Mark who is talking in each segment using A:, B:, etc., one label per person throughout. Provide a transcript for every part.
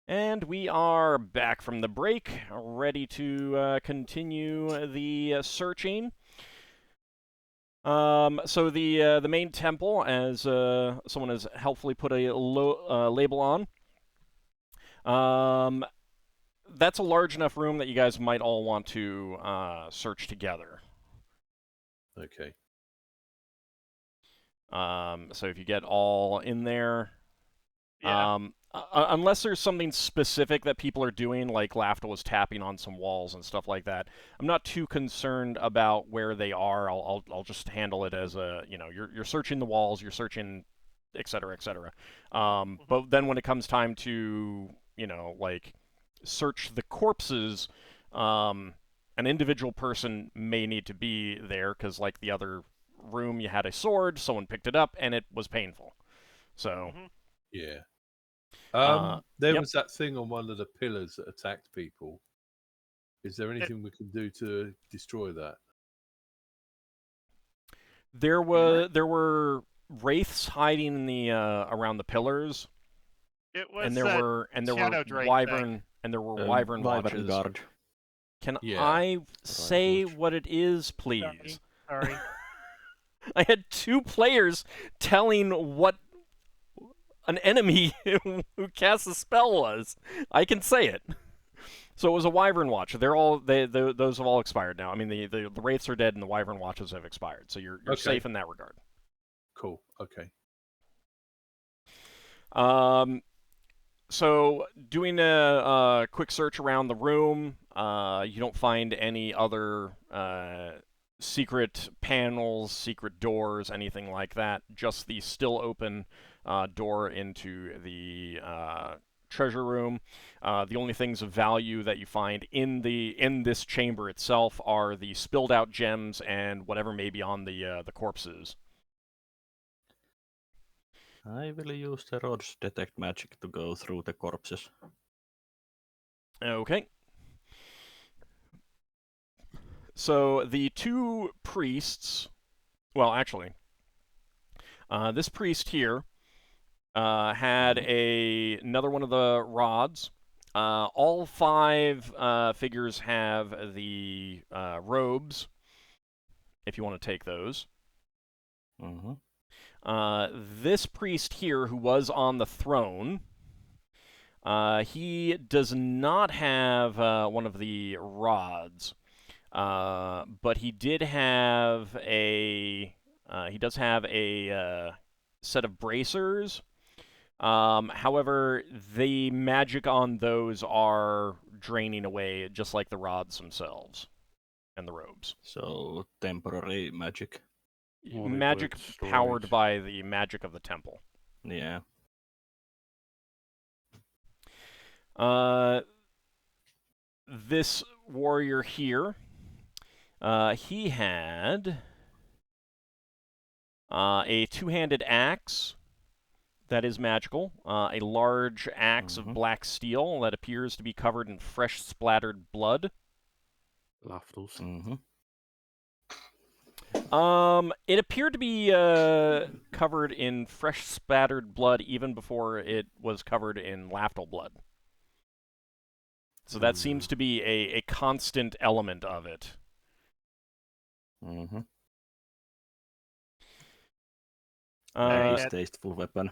A: And we are back from the break, ready to continue the searching. So the main temple, as someone has helpfully put a label on, that's a large enough room that you guys might all want to search together.
B: Okay.
A: So if you get all in there,
C: Yeah.
A: unless there's something specific that people are doing, like Lafdul was tapping on some walls and stuff like that, I'm not too concerned about where they are. I'll just handle it as a, you're searching the walls, you're searching, et cetera, et cetera. But then when it comes time to, like, search the corpses, an individual person may need to be there because, like the other room, you had a sword, someone picked it up, and it was painful. So.
B: Yeah. There
A: Yep.
B: was that thing on one of the pillars that attacked people. Is there anything we can do to destroy that?
A: There were wraiths hiding in the around the pillars,
C: It was
A: and there were
C: Shadow Drake
A: wyvern
C: thing.
A: wyvern watches.
D: Guard.
A: Can
B: Yeah.
A: I say
D: watch.
A: what it is, please?
C: Sorry.
A: I had two players telling what an enemy who cast a spell was. I can say it. So it was a wyvern watch. Those have all expired now. I mean, the wraiths are dead and the wyvern watches have expired. So you're
B: Okay.
A: safe in that regard.
B: Cool. Okay.
A: So doing a quick search around the room, you don't find any other secret panels, secret doors, anything like that. Just the still open door into the treasure room. The only things of value that you find in this chamber itself are the spilled out gems and whatever may be on the corpses.
D: I will use the rod's detect magic to go through the corpses.
A: Okay. So the two priests, well, actually, this priest here had another one of the rods. All five figures have the robes, if you want to take those.
D: Mm-hmm.
A: This priest here, who was on the throne, he does not have one of the rods, but he did have a. He does have a set of bracers. However, the magic on those are draining away, just like the rods themselves and the robes.
D: So temporary magic.
E: Well,
A: Magic powered by the magic of the temple.
D: Yeah.
A: This warrior here, he had a two-handed axe that is magical, a large axe of black steel that appears to be covered in fresh splattered blood.
E: Lafdul's.
D: Mm-hmm.
A: It appeared to be covered in fresh spattered blood even before it was covered in Lafdul blood. So that seems to be a constant element of it.
D: Mm-hmm.
C: Nice
D: Tasteful weapon.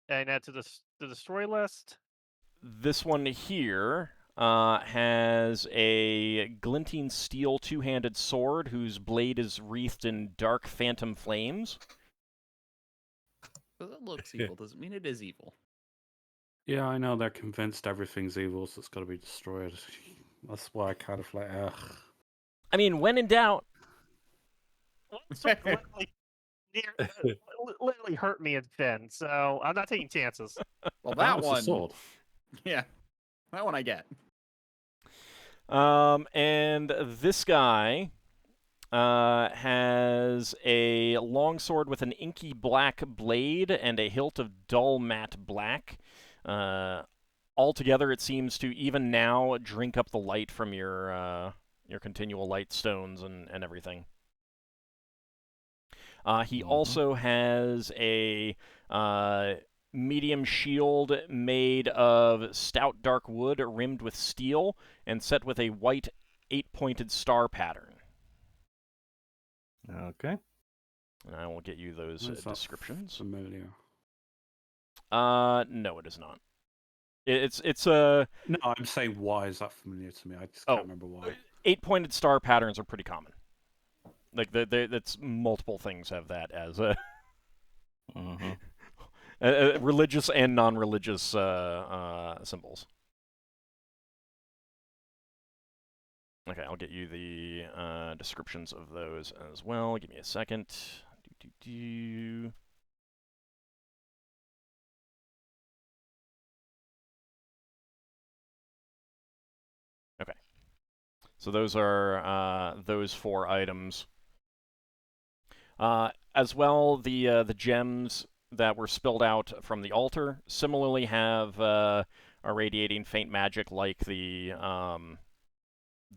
C: And add to the destroy list.
A: This one here has a glinting steel two-handed sword whose blade is wreathed in dark phantom flames.
F: Because it looks evil doesn't mean it is evil.
E: Yeah, I know they're convinced everything's evil, so it's got to be destroyed. That's why I kind of like, ugh.
A: I mean, when in doubt.
C: Literally hurt me in Finn, so I'm not taking chances.
F: Well, that
E: was
F: one.
E: a sword.
F: Yeah, that one I get.
A: And this guy has a longsword with an inky black blade and a hilt of dull matte black. Altogether, it seems to even now drink up the light from your continual light stones and everything. He also has a medium shield made of stout dark wood rimmed with steel and set with a white 8-pointed star pattern.
D: Okay.
A: And I will get you those
E: Is that
A: descriptions.
E: familiar?
A: No, it is not. It's a
E: No, I'm saying why is that familiar to me? I just can't remember why.
A: 8-pointed star patterns are pretty common. Like that's multiple things have that as a religious and non-religious symbols. Okay, I'll get you the descriptions of those as well. Give me a second. Okay. So those are those 4 items. As well, the gems that were spilled out from the altar similarly have a radiating faint magic like the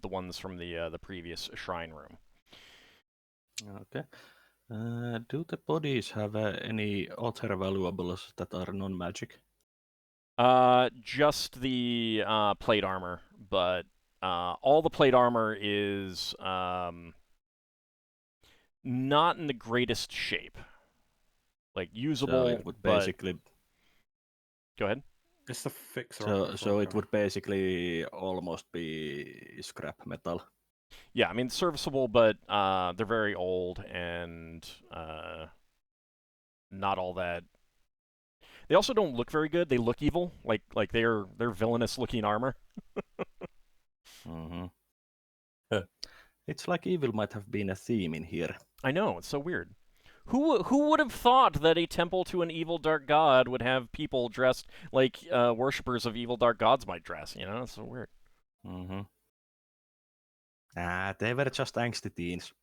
A: ones from the previous shrine room.
D: Okay. Do the bodies have any other valuables that are non-magic?
A: Just the plate armor, but all the plate armor is not in the greatest shape. Like usable,
D: So it would
A: but
D: basically.
A: Go ahead.
E: It's the fixer.
D: So it would basically almost be scrap metal.
A: Yeah, I mean serviceable, but they're very old and not all that. They also don't look very good. They look evil, like they're villainous looking armor.
D: It's like evil might have been a theme in here.
A: I know, it's so weird. Who would have thought that a temple to an evil dark god would have people dressed like worshippers of evil dark gods might dress? You know, it's so weird.
D: They were just angsty teens.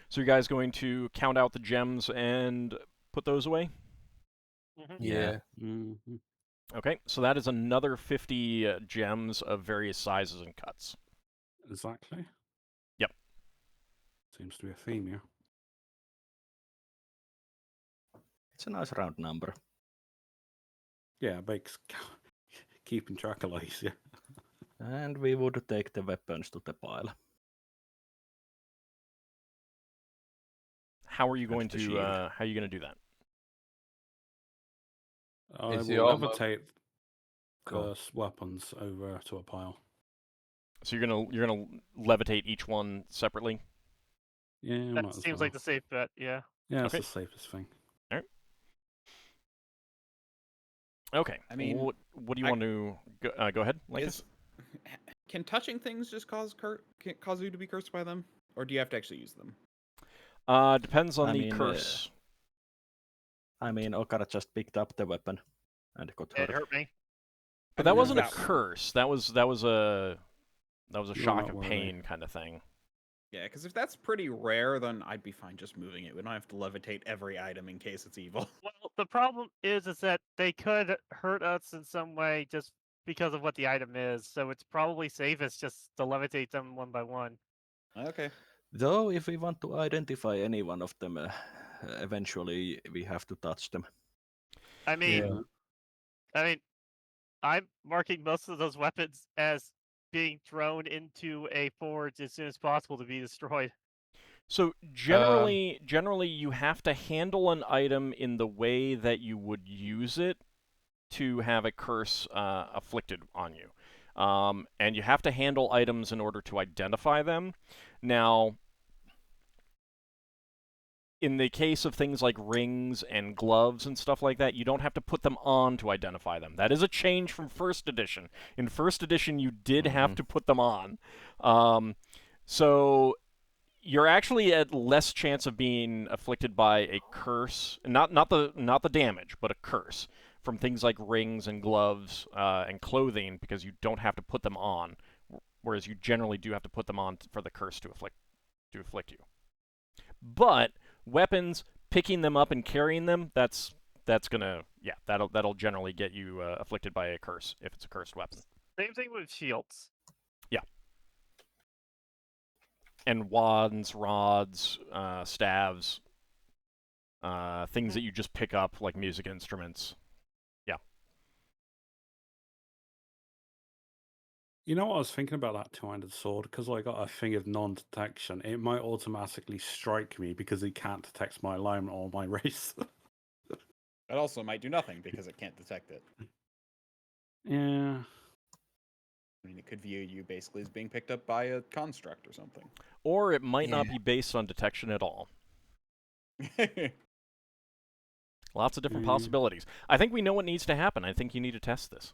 A: So you guys going to count out the gems and put those away?
B: Yeah.
E: Mm-hmm.
A: Okay, so that is another 50 gems of various sizes and cuts.
E: Exactly.
A: Yep.
E: Seems to be a theme here.
D: It's a nice round number.
E: Yeah, it makes keeping track a lot easier.
D: And we would take the weapons to the pile.
A: How are you going
D: That's the
A: to
D: shield.
A: how are you going to do that?
E: I
B: Is the
E: will
B: armor-
E: levitate
B: Cool.
E: the weapons over to a pile.
A: So you're gonna levitate each one separately?
E: Yeah, might
C: That
E: as
C: seems
E: well.
C: like the safe bet. Yeah.
E: Yeah, it's
A: Okay.
E: the safest thing.
A: Okay.
F: I mean,
A: what do you want to go ahead, Lankas?
F: Can touching things just cause you to be cursed by them, or do you have to actually use them?
A: Depends on
D: I
A: the
D: mean,
A: curse.
D: I mean, Ockar just picked up the weapon and got
C: It
D: hurt.
C: hurt me.
A: But that
F: mean,
A: wasn't a
F: that one.
A: curse. That was a
E: You're
A: shock
E: not
A: of
E: worthy.
A: pain kind of thing.
F: Yeah, because if that's pretty rare, then I'd be fine just moving it. We don't have to levitate every item in case it's evil.
C: Well, the problem is that they could hurt us in some way just because of what the item is. So it's probably safest just to levitate them one by one.
F: Okay.
D: Though, if we want to identify any one of them, eventually we have to touch them.
C: I mean, I'm marking most of those weapons as being thrown into a forge as soon as possible to be destroyed.
A: So generally, you have to handle an item in the way that you would use it to have a curse afflicted on you. And you have to handle items in order to identify them. Now, in the case of things like rings and gloves and stuff like that, you don't have to put them on to identify them. That is a change from first edition. In first edition, you did have to put them on. So you're actually at less chance of being afflicted by a curse, not the damage, but a curse from things like rings and gloves and clothing, because you don't have to put them on, whereas you generally do have to put them on for the curse to afflict you. But weapons, picking them up and carrying them, that's gonna that'll generally get you afflicted by a curse if it's a cursed weapon.
C: Same thing with shields.
A: Yeah. And wands, rods, staves, things that you just pick up, like music instruments. Yeah.
E: You know what I was thinking about that two-handed sword? Because I got a thing of non-detection, it might automatically strike me because it can't detect my alignment or my race.
F: It also might do nothing because it can't detect it.
E: Yeah.
F: I mean, it could view you basically as being picked up by a construct or something.
A: Or it might not be based on detection at all. Lots of different possibilities. I think we know what needs to happen. I think you need to test this.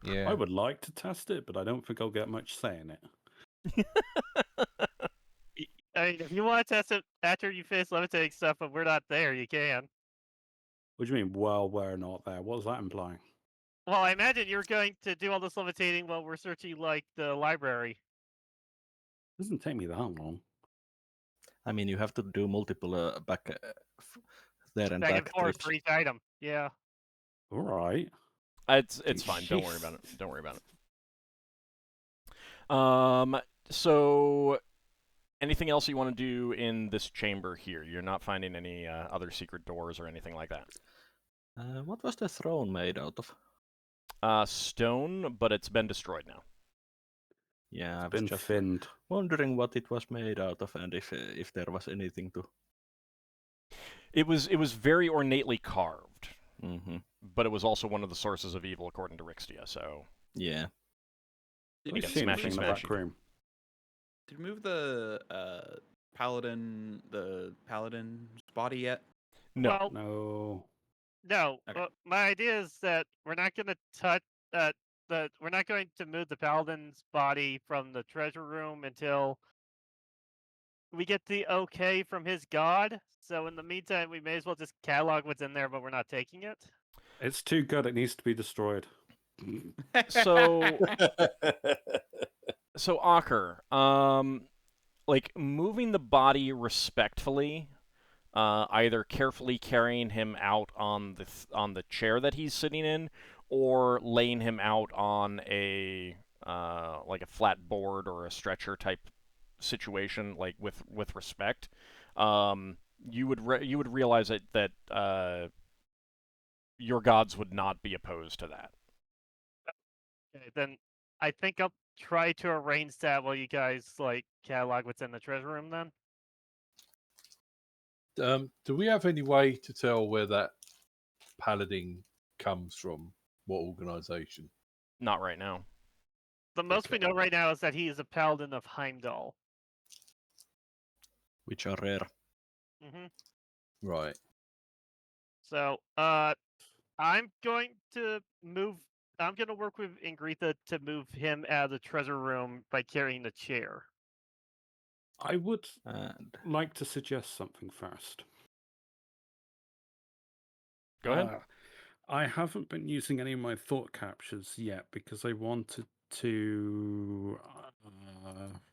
G: Yeah.
E: I would like to test it, but I don't think I'll get much say in it.
C: I mean, if you want to test it after you finish levitating stuff, but we're not there, you can.
E: What do you mean, well, we're not there? What does that imply?
C: Well, I imagine you're going to do all this levitating while we're searching, like, the library.
E: It doesn't take me that long.
D: I mean, you have to do multiple there and
C: Back
D: back
C: and forth
D: trips.
C: for each item. Yeah.
E: All right.
A: It's fine. Don't worry about it. Don't worry about it. So anything else you want to do in this chamber here? You're not finding any other secret doors or anything like that.
D: What was the throne made out of?
A: Stone, but it's been destroyed now.
D: Yeah, I was
E: Been
D: just
E: thinned.
D: wondering what it was made out of and if there was anything to.
A: It was very ornately carved,
D: Mm-hmm.
A: but it was also one of the sources of evil according to Rixtia. So
D: Yeah.
F: Did
E: I
F: you
A: Again,
E: see
A: smashy,
E: anything in the back
A: smashy.
E: room.
F: Did you move the paladin's body yet?
A: no.
C: Well,
E: No.
C: no.
F: Okay.
C: My idea is that we're not going to touch we're not going to move the paladin's body from the treasure room until we get the okay from his god. So in the meantime, we may as well just catalog what's in there, but we're not taking it.
E: It's too good, it needs to be destroyed.
A: So Ockar, like moving the body respectfully, either carefully carrying him out on the chair that he's sitting in, or laying him out on a like a flat board or a stretcher type situation, like with respect, you would realize that your gods would not be opposed to that.
C: Okay, then I think I'll try to arrange that while you guys like catalog what's in the treasure room. Then
B: Do we have any way to tell where that paladin comes from? What organization?
A: Not right now.
C: the most we know right now is that he is a paladin of Heimdall.
D: Which are rare.
C: hmm
B: Right.
C: So, I'm going to move. I'm going to work with Ingritha to move him out of the treasure room by carrying the chair.
E: I would
D: And
E: like to suggest something first.
A: Go ahead.
E: I haven't been using any of my thought captures yet because I wanted to.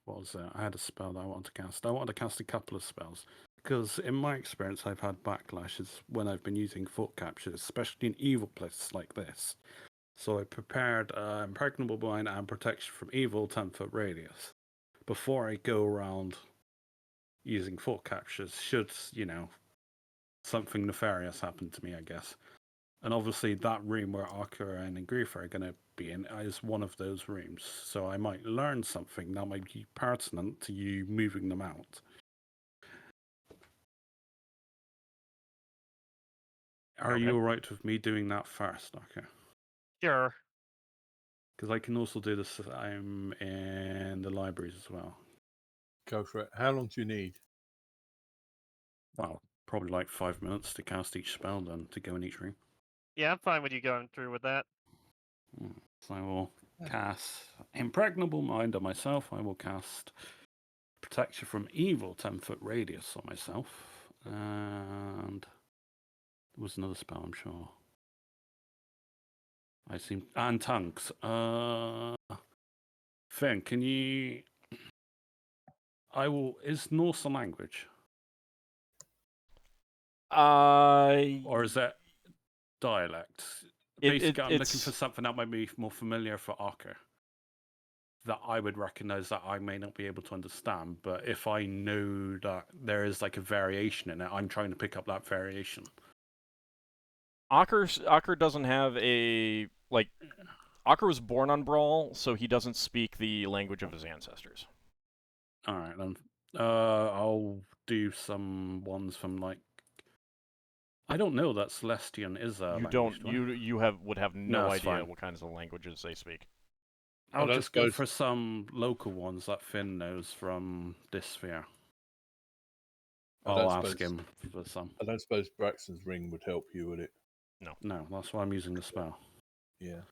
E: What was it? I had a spell that I wanted to cast. I wanted to cast a couple of spells because, in my experience, I've had backlashes when I've been using thought captures, especially in evil places like this. So I prepared Impregnable Blind and Protection from Evil 10-foot radius before I go around using thought captures. Should something nefarious happen to me, I guess. And obviously, that room where Ockar and Ingritha are going to be in is one of those rooms. So I might learn something that might be pertinent to you moving them out. Are you alright with me doing that first, Ockar?
C: Sure.
E: Because I can also do this. I'm in the libraries as well.
B: Go for it. How long do you need?
E: Well, probably like 5 minutes to cast each spell, then to go in each room.
C: Yeah, I'm fine with you going through with that.
E: So I will cast Impregnable Mind on myself. I will cast Protection from Evil 10-foot radius on myself. And there was another spell, I'm sure. And tongues. Finn, can you? Is Norse a language, or is that dialect? Basically, I'm looking for something that might be more familiar for Ockar. that I would recognize that I may not be able to understand. But if I know that there is like a variation in it, I'm trying to pick up that variation.
A: Ockar doesn't have a like. Ockar was born on Brawl, so he doesn't speak the language of his ancestors.
E: All right, then. I'll do some ones from like. I don't know that Celestian is a
A: You
E: language.
A: don't.
E: do I?
A: You would have
E: No,
A: no
E: it's
A: idea
E: fine.
A: what kinds of languages they speak.
E: I'll
B: don't
E: just go
B: suppose-
E: for some local ones that Finn knows from this sphere.
B: I don't
E: I'll ask
B: suppose-
E: him for some.
B: I don't suppose Braxton's ring would help you, would it?
E: No, that's why I'm using the spell.
B: Yeah.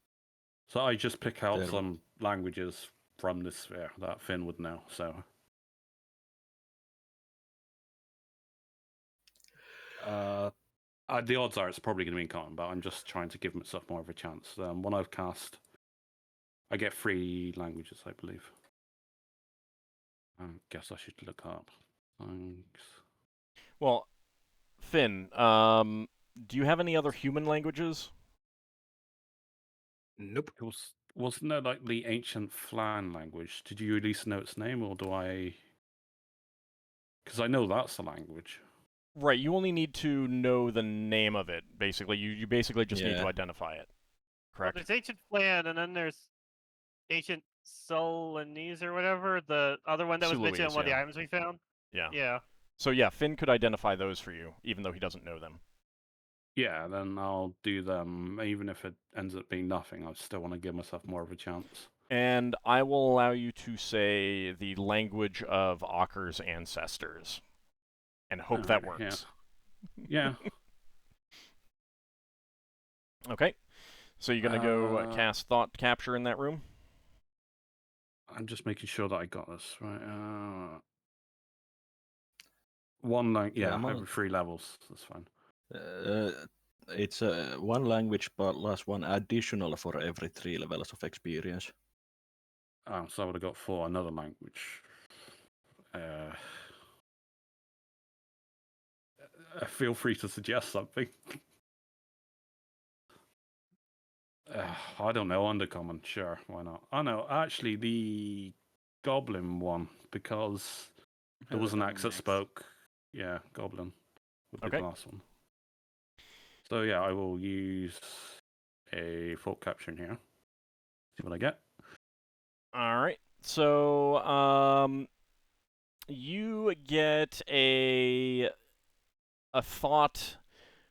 E: So I just pick out
D: There-
E: some languages from this sphere that Finn would know. So the odds are it's probably going to be in common, but I'm just trying to give myself more of a chance. When I've cast, I get 3 languages, I believe. I guess I should look up. Thanks.
A: Well, Finn, do you have any other human languages?
G: Nope.
E: Wasn't there like the ancient Flan language? Did you at least know its name, or do I? Because I know that's a language.
A: Right, you only need to know the name of it, basically. You basically just need to
D: Yeah.
A: identify it.
C: Well,
A: Correct?
C: there's ancient Flan, and then there's ancient Solanese or whatever. The other one that was mentioned on
A: Sulawese,
C: one of the
A: yeah.
C: items we found.
A: Yeah.
C: Yeah.
A: So yeah, Finn could identify those for you, even though he doesn't know them.
E: Yeah, then I'll do them. Even if it ends up being nothing, I still want to give myself more of a chance.
A: And I will allow you to say the language of Ockar's ancestors. And hope that
E: Alright, yeah.
A: works.
E: Yeah.
A: Okay. So you're gonna go cast Thought Capture in that room?
E: I'm just making sure that I got this right. One
D: Yeah, I'm
E: every 3 levels. That's fine.
D: It's one language plus one additional for every 3 levels of experience.
E: Oh, so I would have got 4 another language. Feel free to suggest something. I don't know. Undercommon, sure, why not? Oh no, actually the Goblin one, because there was an axe that spoke. Yeah, Goblin would be
A: Okay.
E: the last one. So yeah, I will use a thought capture in here. See what I get.
A: Alright. So you get a thought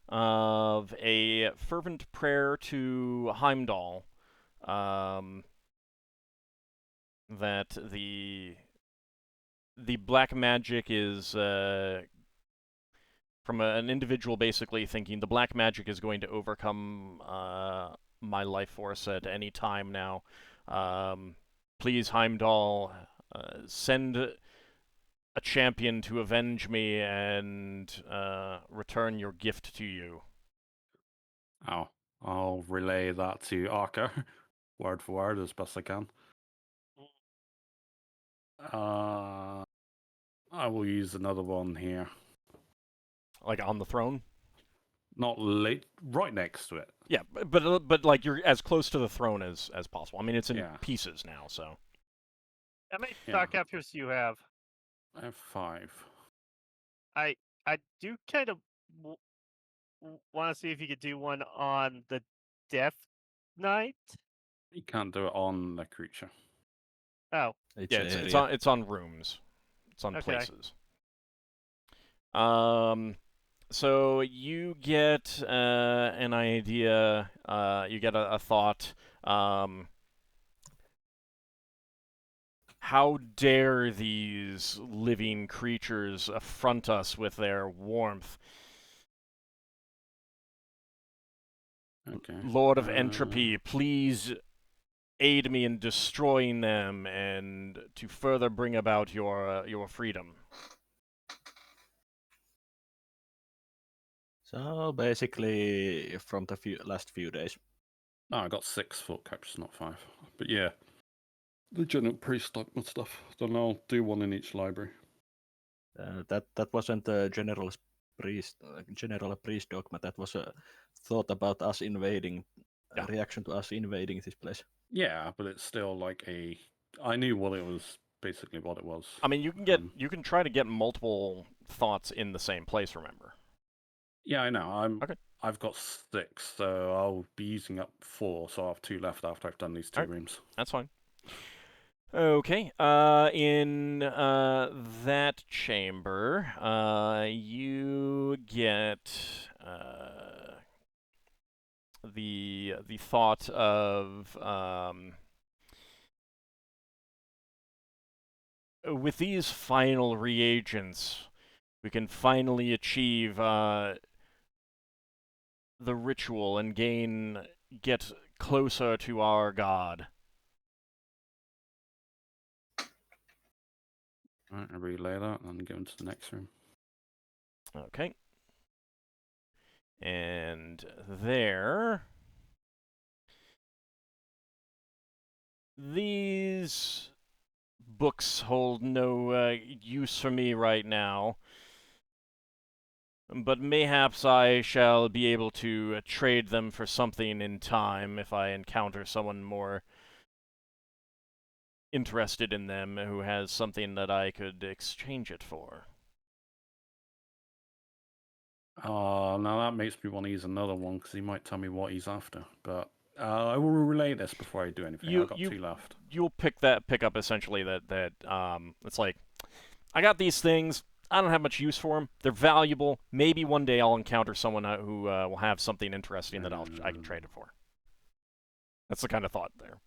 A: of a fervent prayer to Heimdall, that the black magic is from an individual basically thinking the black magic is going to overcome my life force at any time now. Please, Heimdall, send a champion to avenge me and return your gift to you.
E: Oh, I'll relay that to Ockar, word for word, as best I can. I will use another one here.
A: Like on the throne?
E: Not late, right next to it.
A: Yeah, but like you're as close to the throne as possible. I mean, it's in
E: Yeah.
A: pieces now, so.
C: How many
E: Yeah.
C: thought captures do you have?
E: I have 5.
C: I do kind of want to see if you could do one on the Death Knight.
E: You can't do it on the creature.
C: Oh,
D: It's
A: Yeah, it's on rooms. It's on
C: Okay.
A: places. So you get an idea. You get a thought. How dare these living creatures affront us with their warmth?
E: Okay.
A: Lord of Entropy, please aid me in destroying them and to further bring about your freedom.
D: So basically, from the last few days.
E: No, I got 6 thought captures, not 5. But yeah, the general priest dogma stuff. Then I'll do one in each library.
D: That wasn't a general priest dogma. That was a thought about us invading.
A: Yeah.
D: A reaction to us invading this place.
E: Yeah, but it's still like a I knew what it was, basically what it was.
A: I mean, you can try to get multiple thoughts in the same place. Remember?
E: Yeah, I know.
A: Okay.
E: I've got 6, so I'll be using up 4, so I'll have 2 left after I've done these 2
A: Alright.
E: rooms.
A: That's fine. Okay. In that chamber, you get the thought of with these final reagents, we can finally achieve the ritual and get closer to our god.
E: Alright, I relay that and go into the next room.
A: Okay. And there, these books hold no use for me right now, but mayhaps I shall be able to trade them for something in time if I encounter someone more interested in them who has something that I could exchange it for.
E: Oh, now that makes me want to use another one because he might tell me what he's after. But I will relay this before I do anything. I've got 2 left.
A: You'll pick up essentially that it's like, I got these things. I don't have much use for them. They're valuable. Maybe one day I'll encounter someone who will have something interesting that I can trade it for. That's the kind of thought there.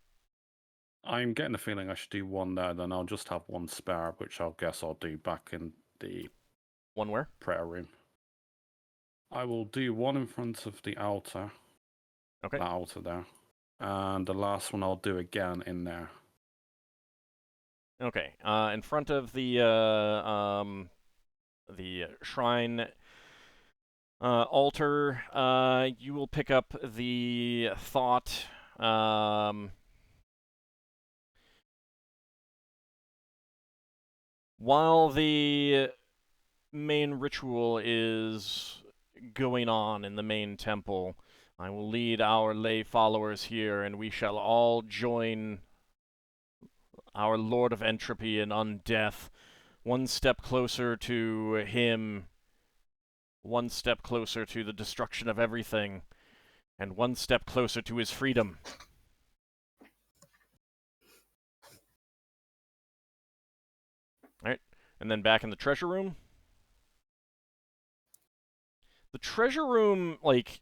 E: I'm getting the feeling I should do one there, then I'll just have 1 spare, which I'll do back in the
A: One where?
E: prayer room. I will do 1 in front of the altar.
A: Okay.
E: That altar there. And the last one I'll do again in there.
A: Okay. In front of the shrine altar, you will pick up the thought. While the main ritual is going on in the main temple, I will lead our lay followers here, and we shall all join our Lord of Entropy and Undeath, one step closer to him, one step closer to the destruction of everything, and one step closer to his freedom. Alright, and then back in the treasure room. The treasure room, like,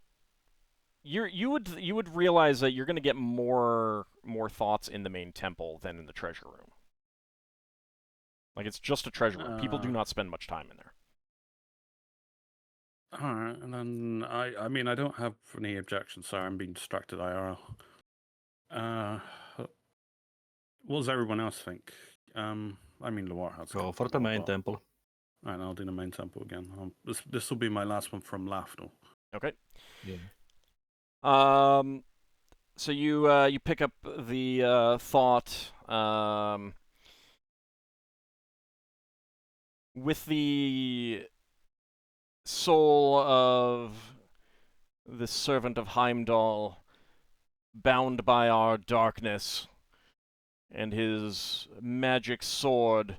A: you would realize that you're going to get more thoughts in the main temple than in the treasure room. Like, it's just a treasure room. People do not spend much time in there.
E: Alright, and then I mean, I don't have any objections. Sorry, I'm being distracted IRL. What does everyone else think? I mean, Loire has.
D: Go for the main temple.
E: Alright, I'll do the main temple again. This will be my last one from Lafdul.
A: Okay.
D: Yeah.
A: So you pick up the thought with the soul of the servant of Heimdall bound by our darkness and his magic sword.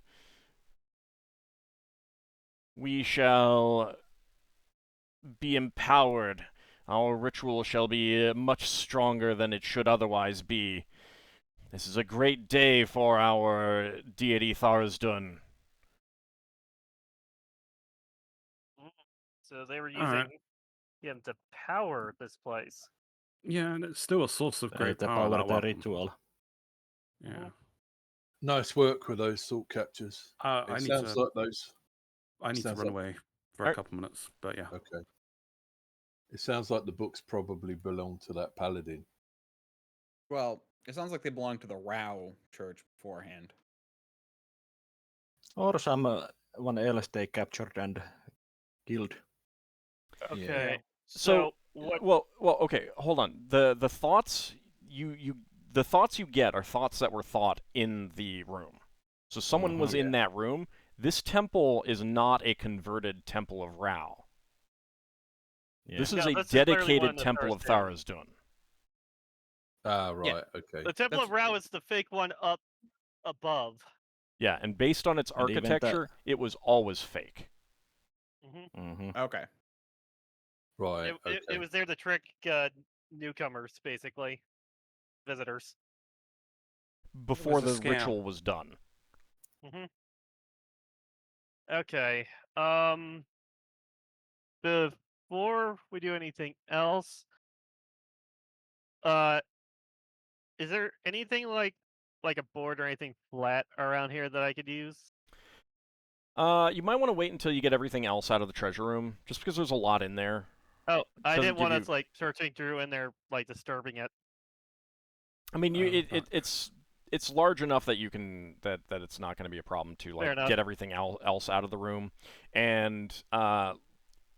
A: We shall be empowered. Our ritual shall be much stronger than it should otherwise be. This is a great day for our deity Tharizdun.
C: So they were using him to power this place.
E: Yeah, and it's still a source of great
D: The
E: power.
D: power
E: That
D: the
E: weapon.
D: ritual.
E: Yeah.
B: Nice work with those thought captures.
E: I
B: It
E: need
B: sounds
E: to.
B: like those.
E: I need to
B: sounds
E: run
B: like-
E: away for a couple minutes, but yeah.
B: Okay. It sounds like the books probably belong to that paladin.
F: Well, it sounds like they belong to the Rao church beforehand.
D: Or someone else they captured and killed.
C: Okay.
B: Yeah.
C: So what?
A: Well, okay, hold on. The thoughts the thoughts you get are thoughts that were thought in the room. So someone was in that room. This temple is not a converted temple of Rao.
D: Yeah.
A: This is
C: No,
A: a
C: this is literally one
A: dedicated
C: of the
A: temple of
C: first in.
A: Tharizdun.
B: Ah, right. Okay.
C: The Temple of Rao is the fake one up above.
A: Yeah, and based on its
D: And even that-
A: architecture, it was always fake.
F: Okay.
B: Right.
C: It,
B: okay.
C: it was there to trick newcomers, basically, visitors.
A: Before
E: a
A: the
E: scam.
A: ritual was done.
C: Okay. Before we do anything else, is there anything like a board or anything flat around here that I could use?
A: You might want to wait until you get everything else out of the treasure room, just because there's a lot in there.
C: Oh, I
A: Doesn't
C: didn't
A: give
C: want us
A: you-
C: like searching through and they're like disturbing it.
A: I mean, it's large enough that you can that it's not going to be a problem to
C: Fair
A: like
C: enough.
A: get everything else out of the room. And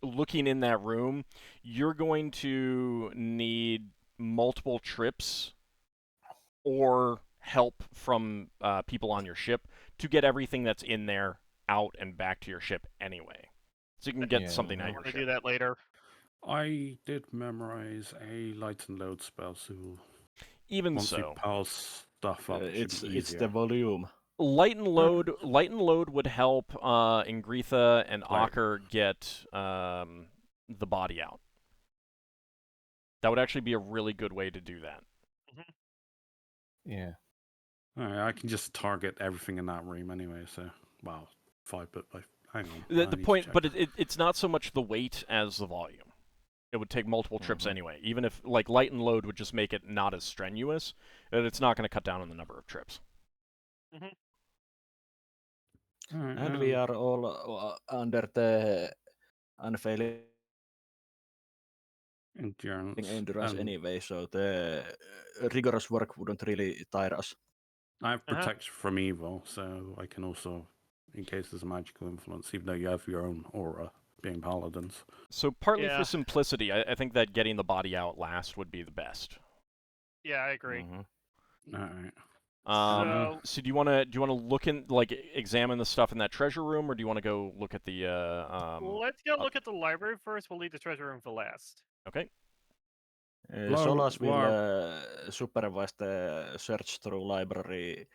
A: looking in that room, you're going to need multiple trips or help from people on your ship to get everything that's in there out and back to your ship anyway. So you can get
B: Yeah.
A: something out
C: I
A: of your
C: want to
A: ship.
C: do that later.
E: I did memorize a light and load spell, so
A: Even
E: once you
A: so,
E: pass stuff up, it should be
D: it's
E: easier.
D: the volume.
A: light and load would help Ingritha and
E: Right.
A: Ockar get the body out. That would actually be a really good way to do that.
B: Yeah.
E: Alright, I can just target everything in that room anyway. So, well, 5 but by hang on.
A: The
E: I need to
A: point,
E: check.
A: but it's not so much the weight as the volume. It would take multiple trips
E: Mhm.
A: anyway. Even if like light and load would just make it not as strenuous, it's not going to cut down on the number of trips.
E: Alright,
D: And we are all under the unfailing endurance
E: and
D: anyway, so the rigorous work wouldn't really tire us.
E: I have
C: Uh-huh.
E: protection from evil, so I can also, in case there's a magical influence, even though you have your own aura, being paladins.
A: So partly
C: Yeah.
A: for simplicity, I think that getting the body out last would be the best.
C: Yeah, I agree.
E: Alright.
A: So do you want to look in like examine the stuff in that treasure room, or do you want to go look at the
C: Let's go look at the library first. We'll leave the treasure room for last.
A: Okay.
D: Solas will
E: War-
D: supervise the search through library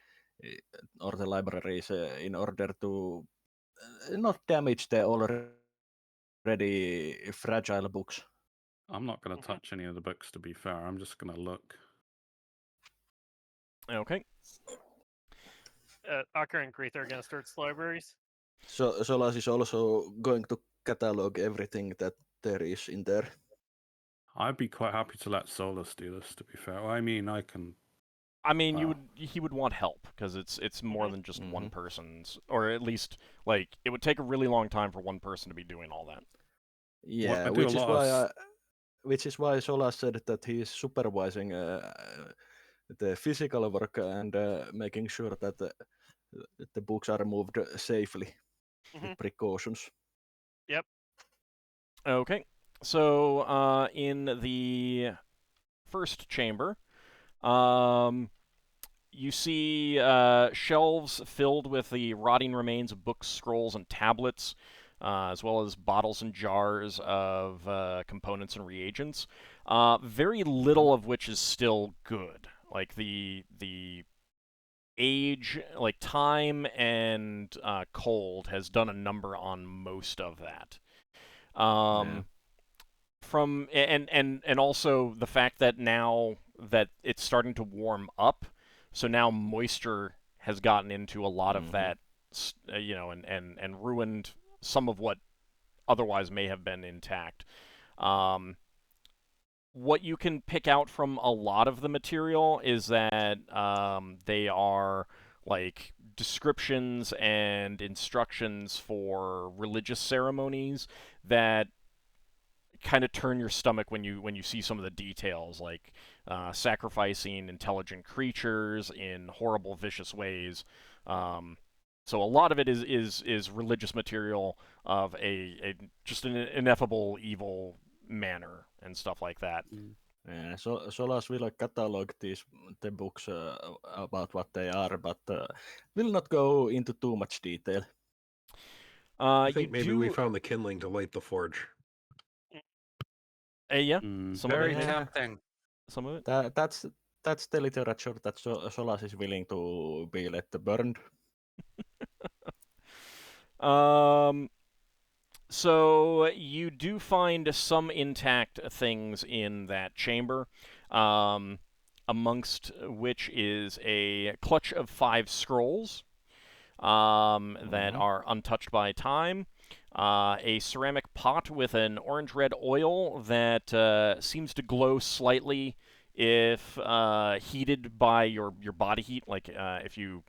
D: or the libraries in order to not damage the already fragile books.
E: I'm not going to touch any of the books, to be fair. I'm just going to look.
A: Okay.
C: Ockar and Greether are going to search the libraries.
D: So Solas is also going to catalog everything that there is in there.
E: I'd be quite happy to let Solas do this, to be fair. I mean, I can.
A: I mean,
E: Wow.
A: he would want help because it's more than just one
D: Mhm.
A: person's, or at least like it would take a really long time for one person to be doing all that.
D: Yeah,
E: I do
D: which
E: a
D: is
E: lot
D: why
E: of
D: which is why Solas said that he is supervising the physical work and making sure that the books are moved safely with precautions.
C: Yep.
A: Okay. So in the first chamber, you see shelves filled with the rotting remains of books, scrolls, and tablets, as well as bottles and jars of components and reagents. Very little of which is still good. Like the age, like time and cold, has done a number on most of that.
D: Yeah.
A: From and also the fact that now that it's starting to warm up, so now moisture has gotten into a lot of that, and ruined some of what otherwise may have been intact. What you can pick out from a lot of the material is that they are like descriptions and instructions for religious ceremonies that kind of turn your stomach when you see some of the details, like sacrificing intelligent creatures in horrible, vicious ways. So a lot of it is religious material of a just an ineffable evil manner and stuff like that.
D: Yeah, so Solas will catalog the books about what they are, but will not go into too much detail.
G: I think maybe we found the kindling to light the forge.
A: Yeah,
E: Mm.
A: some
H: Very
A: of it.
H: tempting.
A: Some of it.
D: That's that's the literature that Solas is willing to be let burned.
A: So you do find some intact things in that chamber, amongst which is a clutch of 5 scrolls that are untouched by time, a ceramic pot with an orange-red oil that seems to glow slightly if heated by your body heat, like if you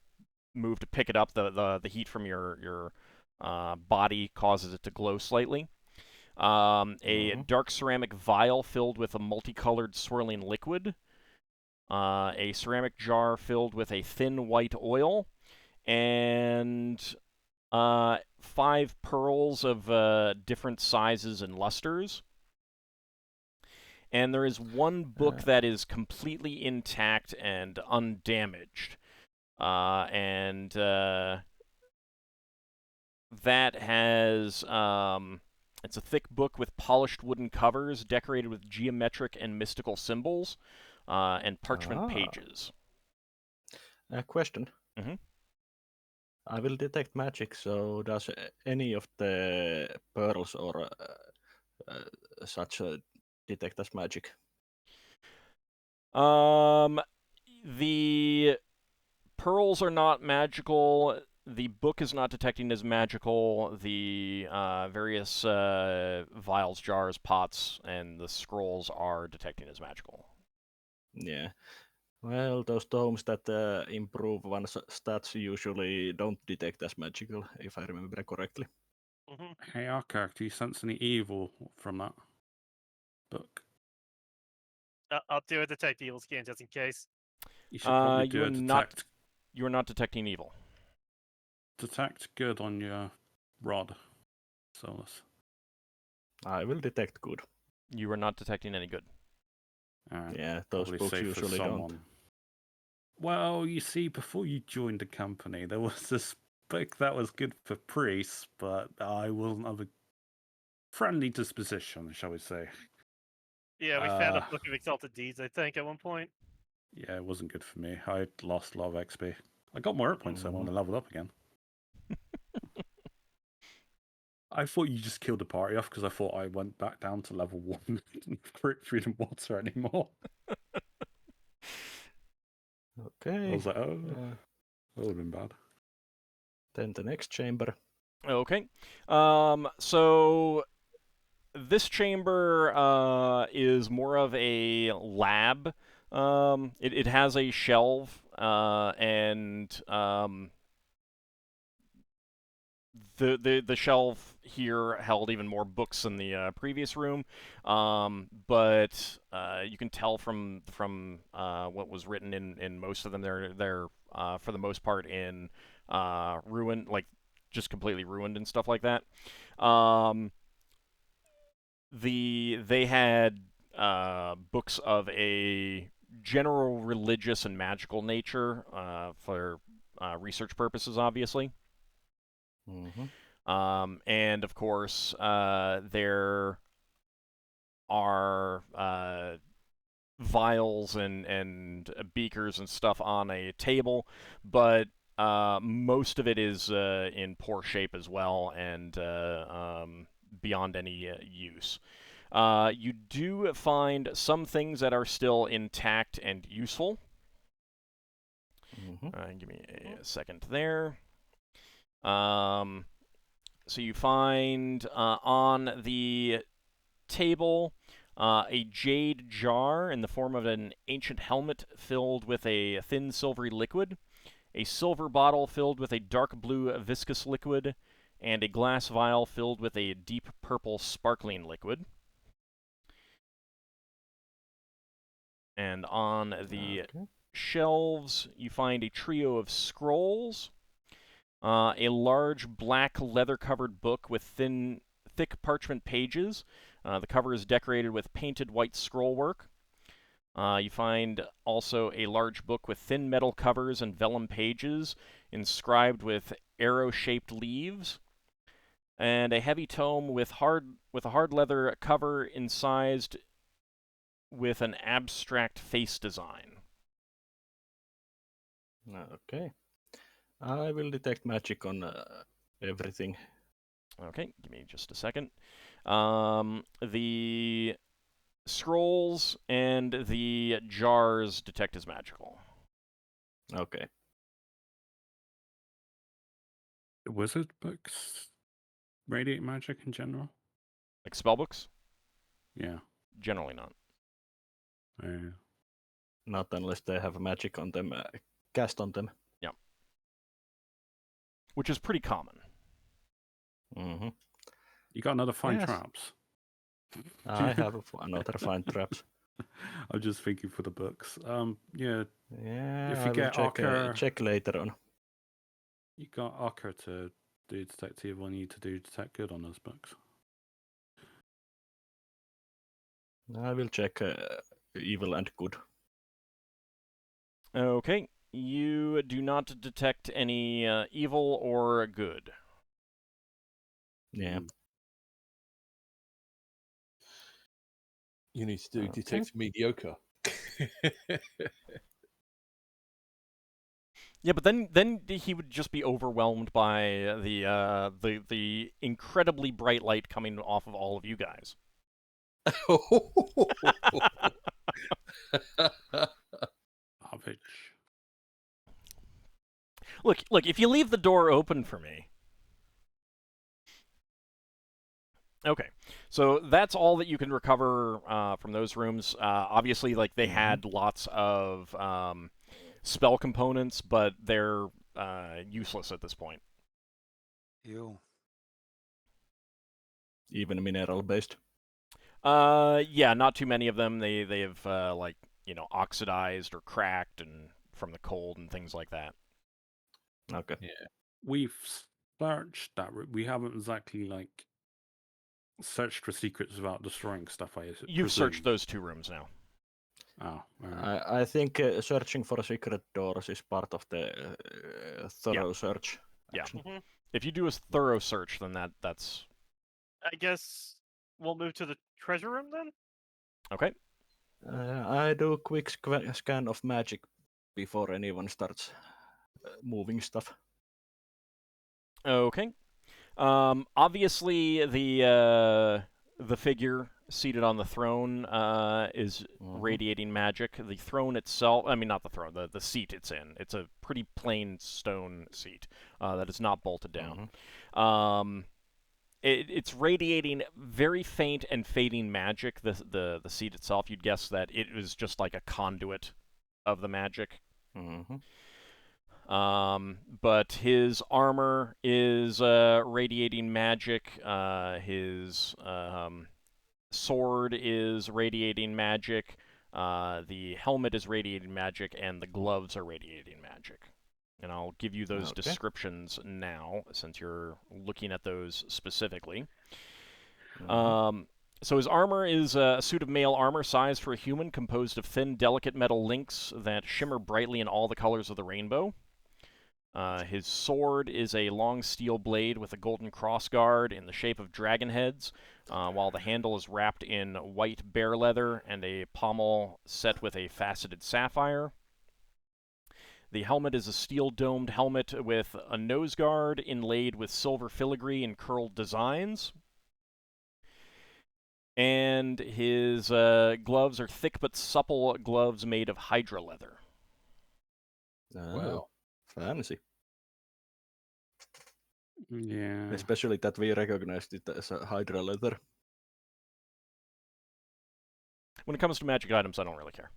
A: move to pick it up, the heat from your body causes it to glow slightly. A dark ceramic vial filled with a multicolored swirling liquid. A ceramic jar filled with a thin white oil. And 5 pearls of different sizes and lusters. And there is one book that is completely intact and undamaged. That has, it's a thick book with polished wooden covers, decorated with geometric and mystical symbols, and parchment pages.
D: A question. I will detect magic, so does any of the pearls or such detect as magic?
A: The pearls are not magical. The book is not detecting as magical. The various vials, jars, pots, and the scrolls are detecting as magical.
D: Yeah. Well, those tomes that improve one's stats usually don't detect as magical, if I remember correctly.
E: Hey, Ockar, do you sense any evil from that book?
C: I'll do a detect evil scan just in case.
E: You should probably do a detect.
A: You are not detecting evil.
E: Detect good on your rod, Solas.
D: I will detect good.
A: You are not detecting any good.
D: Yeah, those books usually don't.
E: Well, you see, before you joined the company, there was this book that was good for priests, but I wasn't of a friendly disposition, shall we say.
C: Yeah, we found a book of exalted deeds, I think, at one point.
E: Yeah, it wasn't good for me. I lost a lot of XP. I got more hit points, so I want to level up again. I thought you just killed the party off because I thought I went back down to level 1 and didn't Food and Water anymore.
D: Okay.
E: I was like, oh, that would have been bad.
D: Then the next chamber.
A: Okay. So this chamber is more of a lab. It has a shelf and the shelf here held even more books than the previous room, but you can tell from what was written in most of them, they're for the most part in ruin, like just completely ruined and stuff like that. They had books of a general religious and magical nature for research purposes, obviously. And of course, there are vials and beakers and stuff on a table, but most of it is in poor shape as well and beyond any use. You do find some things that are still intact and useful. Give me a second there. So you find on the table a jade jar in the form of an ancient helmet filled with a thin silvery liquid, a silver bottle filled with a dark blue viscous liquid, and a glass vial filled with a deep purple sparkling liquid. And on the shelves, you find a trio of scrolls, a large black leather-covered book with thick parchment pages. The cover is decorated with painted white scrollwork. You find also a large book with thin metal covers and vellum pages inscribed with arrow-shaped leaves, and a heavy tome with a hard leather cover incised with an abstract face design.
D: Okay. I will detect magic on everything.
A: Okay, give me just a second. The scrolls and the jars detect as magical.
D: Okay.
E: Wizard books radiate magic in general?
A: Like spellbooks?
E: Yeah.
A: Generally not.
D: Not unless they have magic on them, cast on them.
A: Yeah. Which is pretty common.
D: Mm-hmm.
E: You got another find
D: Yes.
E: traps?
D: I have another find traps.
E: I'm just thinking for the books. Yeah.
D: Yeah,
E: If
D: I
E: you
D: will
E: get Ockar,
D: check later on.
E: you got Ockar to do detect evil, and you to do detect good on those books.
D: I will check evil and good.
A: Okay. You do not detect any evil or good.
D: Yeah.
B: You need to do
D: Okay.
B: detect mediocre.
A: Yeah, but then he would just be overwhelmed by the incredibly bright light coming off of all of you guys.
E: Savage.
A: Look, if you leave the door open for me. Okay, so that's all that you can recover from those rooms. Obviously, like they had lots of spell components, but they're useless at this point.
H: Ew.
D: Even mineral based.
A: Yeah, not too many of them. They have like oxidized or cracked and from the cold and things like that.
D: Okay.
B: Yeah.
E: We've searched that route. We haven't exactly like searched for secrets without destroying stuff.
A: You've searched those 2 rooms now.
E: Oh, right.
D: I think searching for secret doors is part of the thorough search.
A: Yeah.
C: Mm-hmm.
A: If you do a thorough search, then that's.
C: I guess we'll move to the treasure room then.
A: Okay.
D: I do a quick scan of magic before anyone starts moving stuff.
A: Okay. Obviously, the figure seated on the throne is radiating magic. The throne itself, I mean, not the throne, the seat it's in. It's a pretty plain stone seat that is not bolted down. It's radiating very faint and fading magic. The seat itself, you'd guess that it was just like a conduit of the magic. But his armor is radiating magic. His sword is radiating magic. The helmet is radiating magic, and the gloves are radiating magic. And I'll give you those descriptions now, since you're looking at those specifically. So his armor is a suit of mail armor sized for a human, composed of thin, delicate metal links that shimmer brightly in all the colors of the rainbow. His sword is a long steel blade with a golden crossguard in the shape of dragon heads, while the handle is wrapped in white bear leather and a pommel set with a faceted sapphire. The helmet is a steel-domed helmet with a nose guard inlaid with silver filigree and curled designs. And his gloves are thick but supple gloves made of hydra leather.
D: Wow. Fancy.
E: Yeah.
D: Especially that we recognized it as a hydra leather.
A: When it comes to magic items, I don't really care.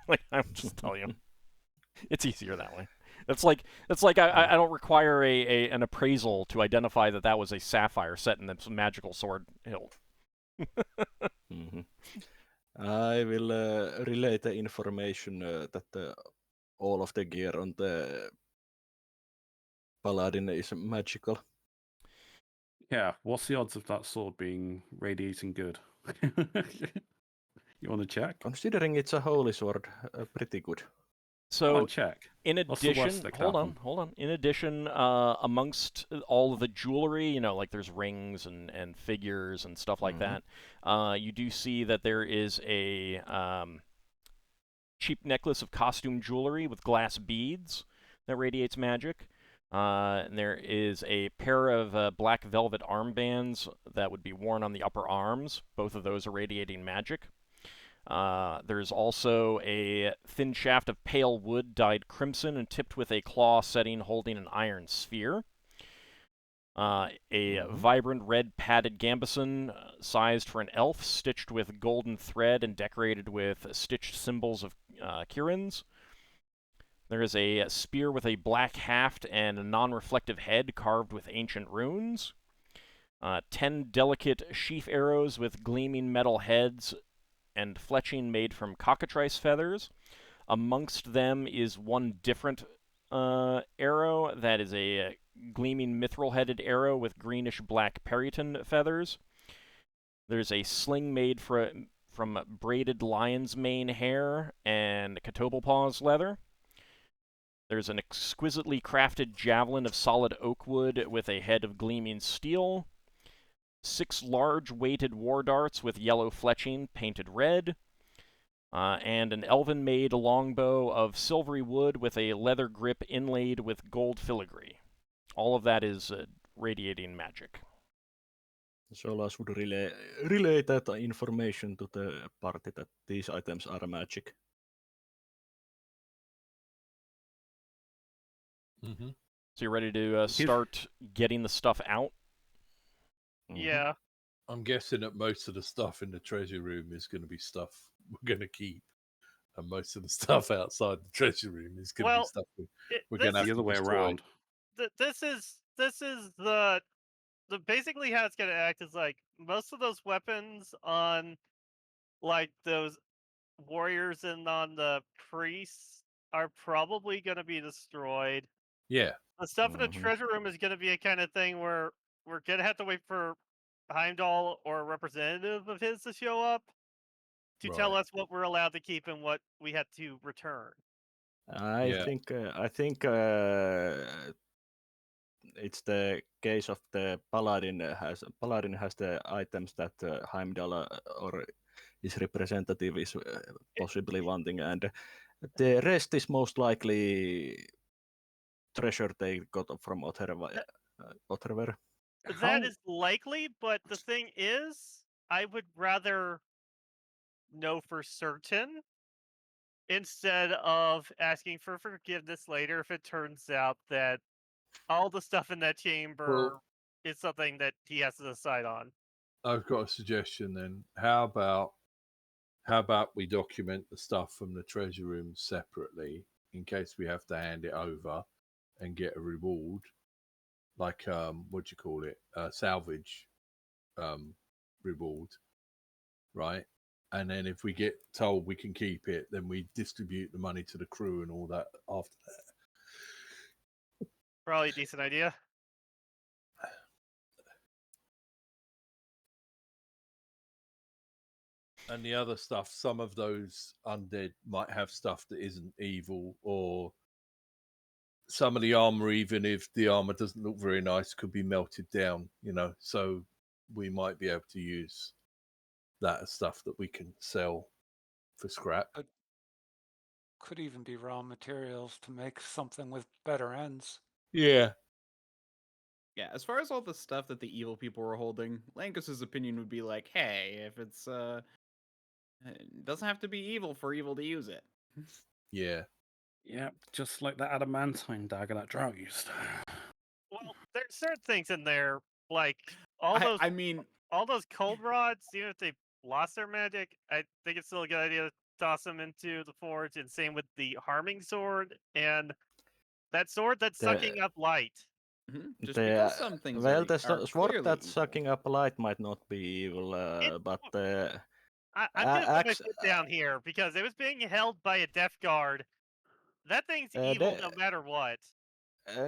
A: Like, I'll just tell you. It's easier that way. It's like I don't require an appraisal to identify that was a sapphire set in some magical sword hilt.
D: I will relay the information that all of the gear on the Paladin is magical.
E: Yeah, what's the odds of that sword being radiating good? You want to check?
D: Considering it's a holy sword, pretty good.
A: So,
E: check.
A: in addition, hold on. In addition, amongst all of the jewelry, like there's rings and figures and stuff like that, you do see that there is a cheap necklace of costume jewelry with glass beads. that radiates magic. And there is a pair of black velvet armbands that would be worn on the upper arms. Both of those are radiating magic. There's also a thin shaft of pale wood dyed crimson and tipped with a claw setting holding an iron sphere. A vibrant red padded gambeson, sized for an elf, stitched with golden thread and decorated with stitched symbols of Kirins. There is a spear with a black haft and a non-reflective head carved with ancient runes. 10 delicate sheath arrows with gleaming metal heads and fletching made from cockatrice feathers. Amongst them is one different arrow that is a gleaming mithril-headed arrow with greenish-black periton feathers. There's a sling made from braided lion's mane hair and Catoblepaws leather. There's an exquisitely crafted javelin of solid oak wood with a head of gleaming steel. 6 large weighted war darts with yellow fletching painted red. And an elven-made longbow of silvery wood with a leather grip inlaid with gold filigree. All of that is radiating magic.
D: Solas would relay that information to the party that these items are magic.
B: Mm-hmm.
A: So you're ready to start getting the stuff out?
C: Yeah.
B: I'm guessing that most of the stuff in the treasure room is going to be stuff we're going to keep, and most of the stuff outside the treasure room is going to be stuff we're going to have
E: the other way around.
C: This is the basically how it's going to act is like most of those weapons on like those warriors and on the priests are probably going to be destroyed.
B: Yeah.
C: The stuff in the treasure room is going to be a kind of thing where we're going to have to wait for Heimdall or a representative of his to show up to tell us what we're allowed to keep and what we have to return.
D: I think it's the case of the Paladin has the items that Heimdall or his representative is possibly wanting, and the rest is most likely treasure they got from Otterver.
C: That is likely, but the thing is, I would rather know for certain instead of asking for forgiveness later if it turns out that all the stuff in that chamber is something that he has to decide on.
B: I've got a suggestion then. How about we document the stuff from the treasure room separately in case we have to hand it over and get a reward, like what do you call it, salvage reward, right? And then if we get told we can keep it, then we distribute the money to the crew and all that after that.
C: Probably a decent idea.
B: And the other stuff, some of those undead might have stuff that isn't evil, or some of the armor, even if the armor doesn't look very nice, could be melted down, so we might be able to use that as stuff that we can sell for scrap.
H: Could even be raw materials to make something with better ends.
B: Yeah.
F: Yeah, as far as all the stuff that the evil people were holding, Lankas' opinion would be like, hey, if it's it doesn't have to be evil for evil to use it.
B: Yeah.
E: Yeah, just like that adamantine dagger that Drow used.
C: Well, there's certain things in there, like all those cold rods, even if they lost their magic, I think it's still a good idea to toss them into the forge, and same with the harming sword and that sword that's sucking up light.
F: Just because some things
D: the sword that's sucking up light might not be evil, but
C: I'm gonna put my foot down here because it was being held by a death guard. That thing's evil no matter what.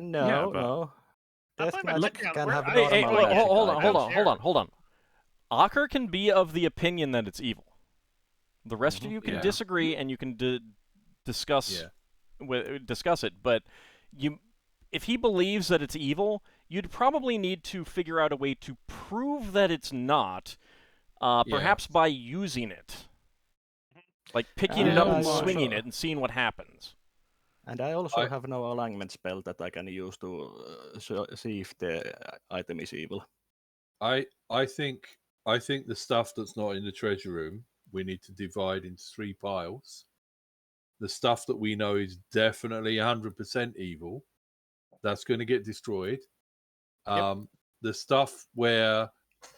D: No. Death magic can have
A: hold on. Ockar can be of the opinion that it's evil. The rest of you can disagree, and you can discuss it. But if he believes that it's evil, you'd probably need to figure out a way to prove that it's not, perhaps by using it. Like picking it up and swinging it and seeing what happens.
D: And I also have no alignment spell that I can use to see if the item is evil.
B: I think the stuff that's not in the treasure room we need to divide into 3 piles. The stuff that we know is definitely 100% evil, that's going to get destroyed. The stuff where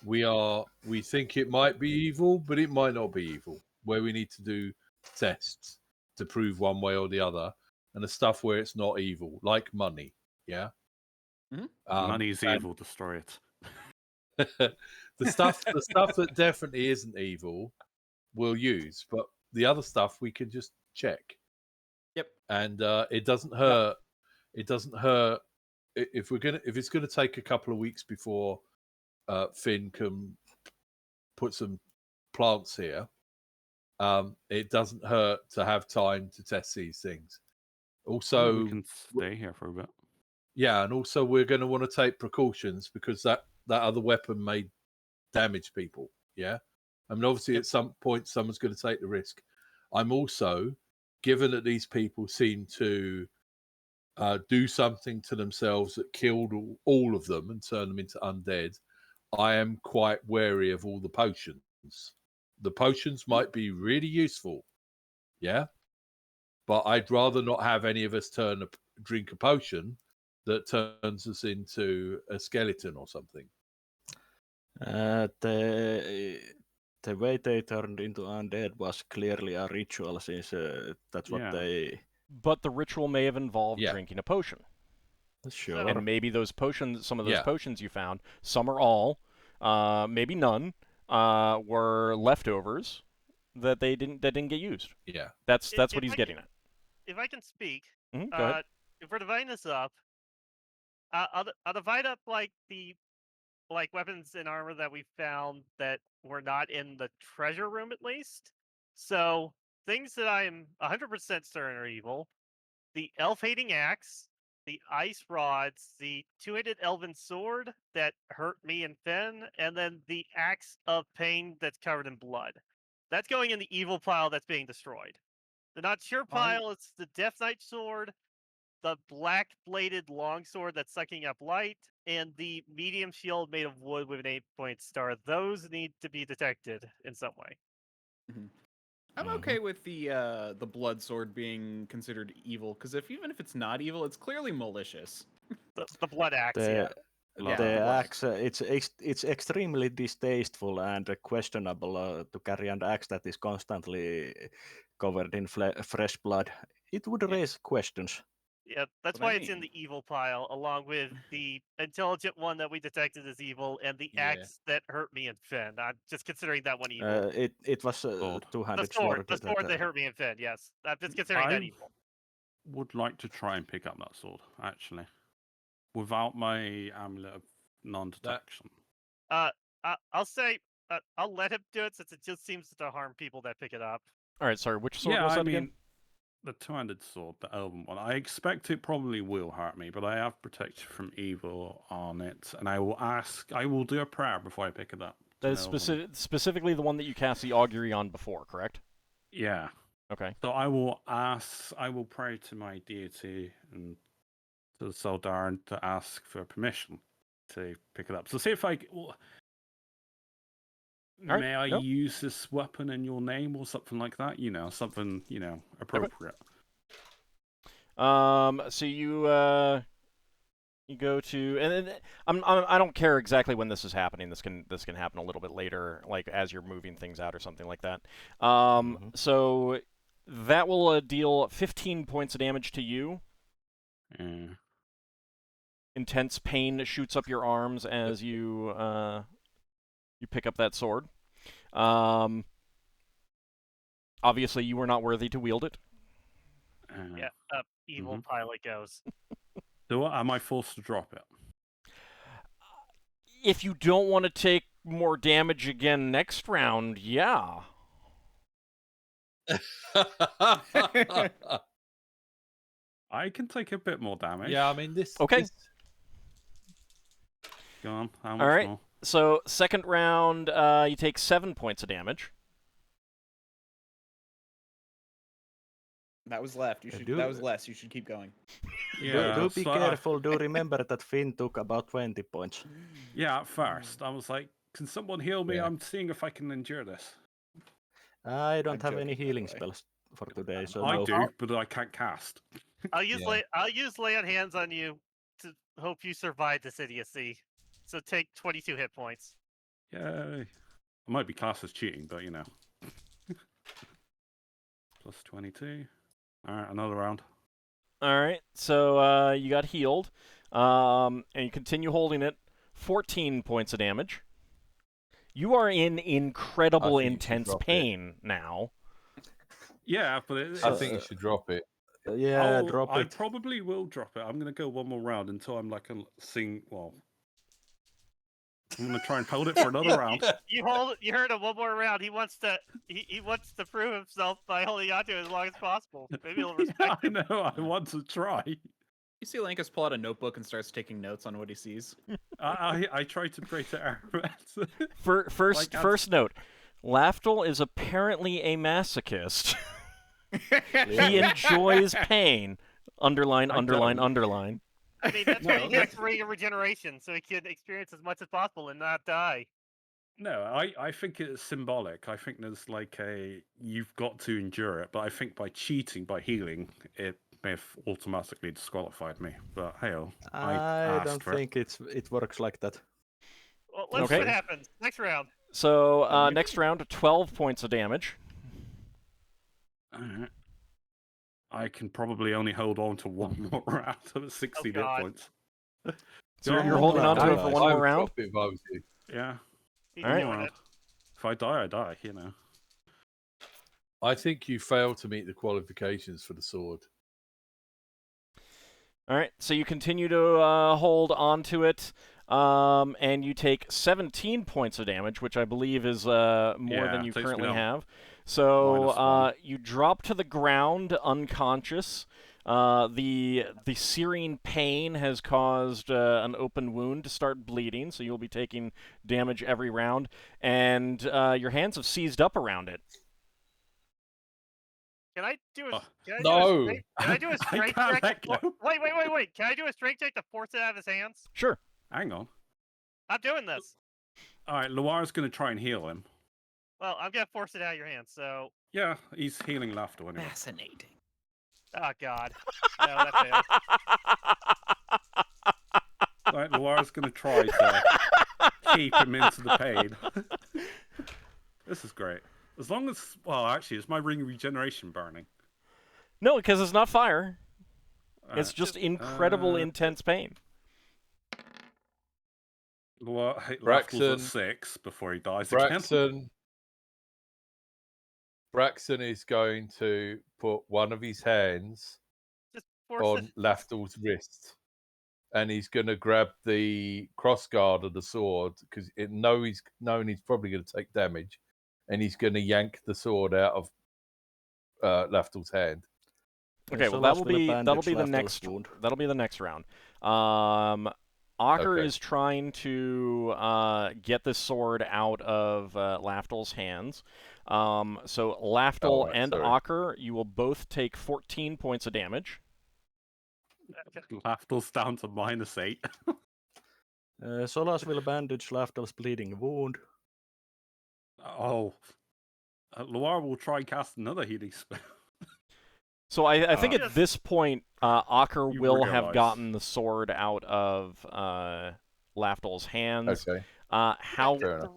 B: we think it might be evil, but it might not be evil, where we need to do tests to prove one way or the other, and the stuff where it's not evil, like money. Yeah.
E: Money's evil, destroy it.
B: the stuff that definitely isn't evil we'll use, but the other stuff we can just check.
F: Yep.
B: And it doesn't hurt. It doesn't hurt if it's gonna take a couple of weeks before Finn can put some plants here. It doesn't hurt to have time to test these things. Also,
E: we can stay here for a bit.
B: Yeah, and also we're going to want to take precautions because that other weapon may damage people. Yeah, I mean, obviously at some point someone's going to take the risk. I'm also, given that these people seem to do something to themselves that killed all of them and turned them into undead, I am quite wary of all the potions. The potions might be really useful, yeah, but I'd rather not have any of us drink a potion that turns us into a skeleton or something.
D: The way they turned into undead was clearly a ritual, since that's what they...
A: But the ritual may have involved drinking a potion.
D: Sure.
A: And maybe those potions, some of those potions you found, some or all, maybe none, were leftovers that didn't get used.
B: Yeah.
A: That's what he's getting at.
C: If I can speak,
A: go ahead.
C: if we're dividing this up, I'll divide up the weapons and armor that we found that were not in the treasure room, at least. So things that I am 100% certain are evil: the elf-hating axe, the ice rods, the two-handed elven sword that hurt me and Finn, and then the axe of pain that's covered in blood. That's going in the evil pile that's being destroyed. The not sure pile is the Death Knight sword, the black-bladed longsword that's sucking up light, and the medium shield made of wood with an 8-point star. Those need to be detected in some way.
F: Mm-hmm. I'm okay with the blood sword being considered evil, because even if it's not evil, it's clearly malicious.
C: The blood axe,
D: the axe, it's extremely distasteful and questionable to carry an axe that is constantly covered in fresh blood. It would raise questions.
C: Yeah, that's why it's in the evil pile, along with the intelligent one that we detected as evil, and the axe that hurt me and Finn. I'm just considering that one evil.
D: It was two-handed sword.
C: The sword that hurt me and Finn, yes. I'm just considering that evil.
E: Would like to try and pick up that sword, actually. Without my amulet of non-detection.
C: I'll say, I'll let him do it, since it just seems to harm people that pick it up.
A: Alright, sorry, which sword was that again?
E: The two-handed sword, the elven one. I expect it probably will hurt me, but I have protection from evil on it, and I will do a prayer before I pick it up.
A: That is specifically the one that you cast the augury on before, correct?
E: Yeah.
A: Okay.
E: So I will pray to my deity and to the Soldaran to ask for permission to pick it up. So see if I... May I use this weapon in your name or something like that? Something, appropriate.
A: So you go to, and I don't care exactly when this is happening. This can happen a little bit later, like as you're moving things out or something like that. So that will deal 15 points of damage to you. Intense pain shoots up your arms as you pick up that sword. Obviously, you were not worthy to wield it.
C: Evil pile it goes.
E: So am I forced to drop it?
A: If you don't want to take more damage again next round, yeah.
E: I can take a bit more damage.
B: Yeah, I mean this.
A: Okay.
E: Go on. How much more?
A: So second round, you take 7 points of damage.
F: That was left. You should.
D: do-
F: That was less. You should keep going.
E: Yeah,
D: do be
E: so
D: careful. Do remember that Finn took about 20 points.
E: yeah, at first I was like, "Can someone heal me?
B: Yeah.
E: I'm seeing if I can endure this."
D: I don't
F: I'm
D: have any
F: joking, by the
D: healing
F: way.
D: spells for today, so
E: I
D: no.
E: do, but I can't cast.
C: I'll use
B: Yeah.
C: I'll use lay on hands on you to hope you survive this idiocy. So take 22 hit points.
E: Yay! I might be classed as cheating, but you know. Plus 22. All right, another round.
A: All right, so you got healed, and you continue holding it. 14 points of damage. You are in incredible,
B: I think you should
A: intense
B: drop it.
A: pain now.
E: Yeah, but
B: I think you should drop it.
D: Yeah, drop
E: I
D: it.
E: probably will drop it. I'm gonna go one more round until I'm like seeing. Well, I'm gonna try and hold it for another round.
C: You heard him one more round. He wants to prove himself by holding on to it as long as possible. Maybe he'll respect
E: Yeah, I
C: him.
E: know. I want to try.
F: You see Lankas pull out a notebook and starts taking notes on what he sees.
E: I try to create an
A: First
E: Like,
A: first note, Lafdul is apparently a masochist. He enjoys pain. Underline,
E: I
A: underline,
E: don't.
A: underline.
C: I mean, that's
E: No,
C: why he gets ring of regeneration, so he can experience as much as possible and not die.
E: No, I think it's symbolic. I think there's like you've got to endure it, but I think by cheating, by healing, it may have automatically disqualified me. But hey,
D: I don't think it works like that.
C: Well, let's see
A: Okay.
C: what happens. Next round.
A: So next round, 12 points of damage.
E: Alright. I can probably only hold on to one more round of 60 hit
C: God.
E: points.
A: So you're
D: Yeah,
A: holding on to
D: I-
A: it for
D: I
A: one
B: I
A: more
B: would
A: round?
B: drop it if I was you.
E: Yeah,
C: He's
A: All right.
C: doing it.
E: if I die, I die. You know.
B: I think you failed to meet the qualifications for the sword.
A: All right, so you continue to hold on to it, and you take 17 points of damage, which I believe is more
E: Yeah,
A: than you
E: takes me
A: currently
E: down.
A: have. So
E: -1.
A: you drop to the ground unconscious. The searing pain has caused an open wound to start bleeding, so you'll be taking damage every round, and your hands have seized up around it.
C: Can I do a?
E: Oh.
C: Can I
B: No.
C: do a strength, can I do a
E: I
C: strength
E: can't
C: check?
E: let
C: to for-
E: go.
C: Wait! Can I do a strength check to force it out of his hands?
A: Sure.
E: Hang on.
C: I'm doing this.
E: All right, Loire's going to try and heal him.
C: Well, I'm gonna force it out of your hands. So,
E: Yeah, he's healing Lafdul anyway.
F: Fascinating.
C: oh God, no, that fails.
E: All right, Loire's going to try to keep him into the pain. This is great. As long as, well, actually, is my ring of regeneration burning?
A: No, because it's not fire. It's
E: Alright.
A: just incredible, intense pain.
E: Lafdul's
B: Braxon.
E: at 6 before he dies again.
B: Braxon is going to put one of his hands
C: Just force
B: on
C: it.
B: Lafdul's wrist, and he's going to grab the crossguard of the sword because he's probably going to take damage, and he's going to yank the sword out of Lafdul's hand.
A: Okay,
D: So
A: well
D: that'll be the
A: next round. Ockar
B: Okay.
A: is trying to get this sword out of Lafdul's hands. So Lafdul
B: right,
A: and
B: sorry.
A: Ockar, you will both take 14 points of damage.
E: Lafdul's down to -8.
D: Solas will bandage Lafdul's bleeding wound.
E: Oh. Loire will try and cast another healing spell.
A: So I think
C: Yes.
A: at this point, Ockar
E: You
A: will have
E: realize.
A: gotten the sword out of Lafdul's hands.
B: Okay.
A: However,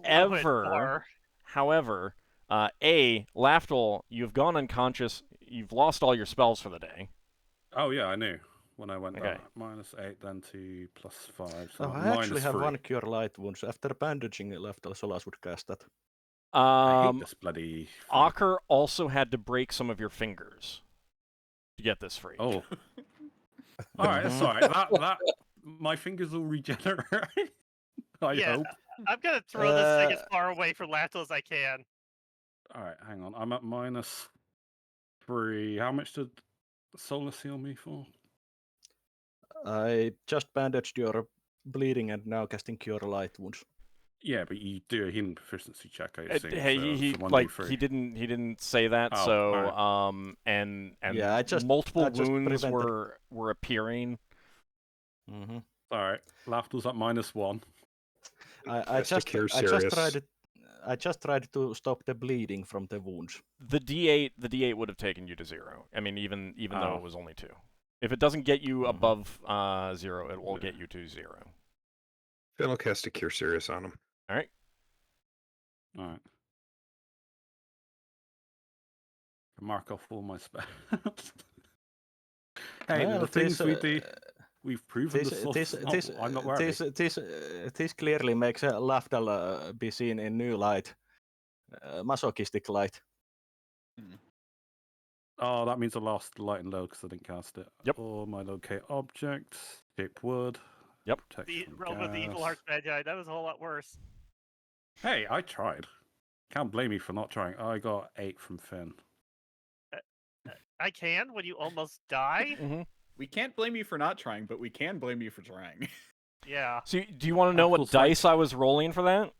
A: Lafdul, you've gone unconscious. You've lost all your spells for the day.
E: Oh, yeah, I knew when I went
A: Okay.
E: -8 then to +5. So
D: Oh, I actually have
E: -3.
D: one cure light wounds. After bandaging Lafdul, Solas would cast that.
E: I hate this bloody thing.
A: Ockar also had to break some of your fingers to get this free.
E: Oh. Alright, that's alright. That my fingers will regenerate. I
C: Yeah.
E: hope.
C: I'm gonna throw this thing as far away from Lafdul as I can.
E: Alright, hang on. I'm at -3. How much did Solas heal me for?
D: I just bandaged your bleeding and now casting cure light wounds.
E: Yeah, but you do a healing proficiency check, I assume.
A: Hey,
E: so
A: he
E: it's a
A: like
E: 1d3.
A: he didn't say that.
E: Oh,
A: So
E: alright.
A: and
D: Yeah,
A: multiple
D: I just
A: wounds
D: prevented.
A: were appearing.
D: Mm-hmm.
E: Alright, Lafdul's at -1.
D: I just tried to stop the bleeding from the wounds.
A: The D8 would have taken you to 0. I mean, even though
E: Oh.
A: it was only 2. If it doesn't get you
D: Mhm.
A: above 0, it will get you to 0.
G: Finn will cast a Cure Serious on him.
A: All right.
E: Alright. Mark off all my spells. Hey,
D: Well,
E: the things we do, we've proven I'm not worthy.
D: This clearly makes Lafdul be seen in new light, masochistic light.
E: Oh, that means I lost light and low because I didn't cast it.
A: Yep.
E: Or my locate object, shape wood.
A: Yep.
C: The
E: Protection
C: roll with the evil
E: gas.
C: heart magi. That was a whole lot worse.
E: Hey, I tried. Can't blame me for not trying. I got 8 from Finn.
C: I can when you almost die.
A: Mm-hmm.
F: We can't blame you for not trying, but we can blame you for trying.
C: Yeah.
A: So, do you want to know what
E: Apple's like-
A: dice I was rolling for that?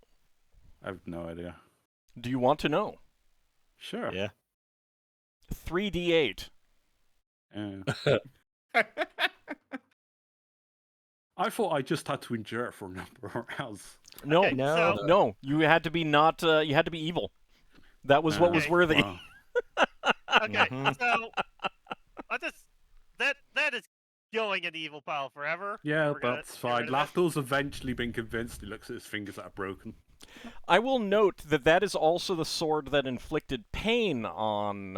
E: I have no idea.
A: Do you want to know?
E: Sure.
D: Yeah.
A: 3d8.
E: I thought I just had to endure it for a number of rounds.
A: No,
C: Okay,
D: No.
C: so-
A: no. You had to be not. You had to be evil. That was what was
C: Okay.
A: worthy.
E: Wow.
C: Okay,
D: Mhm.
C: so that is going in the evil pile forever.
E: Yeah,
C: We're gonna
E: that's
C: get
E: fine.
C: rid of it.
E: Lafdul's eventually been convinced. He looks at his fingers that are broken.
A: I will note that that is also the sword that inflicted pain on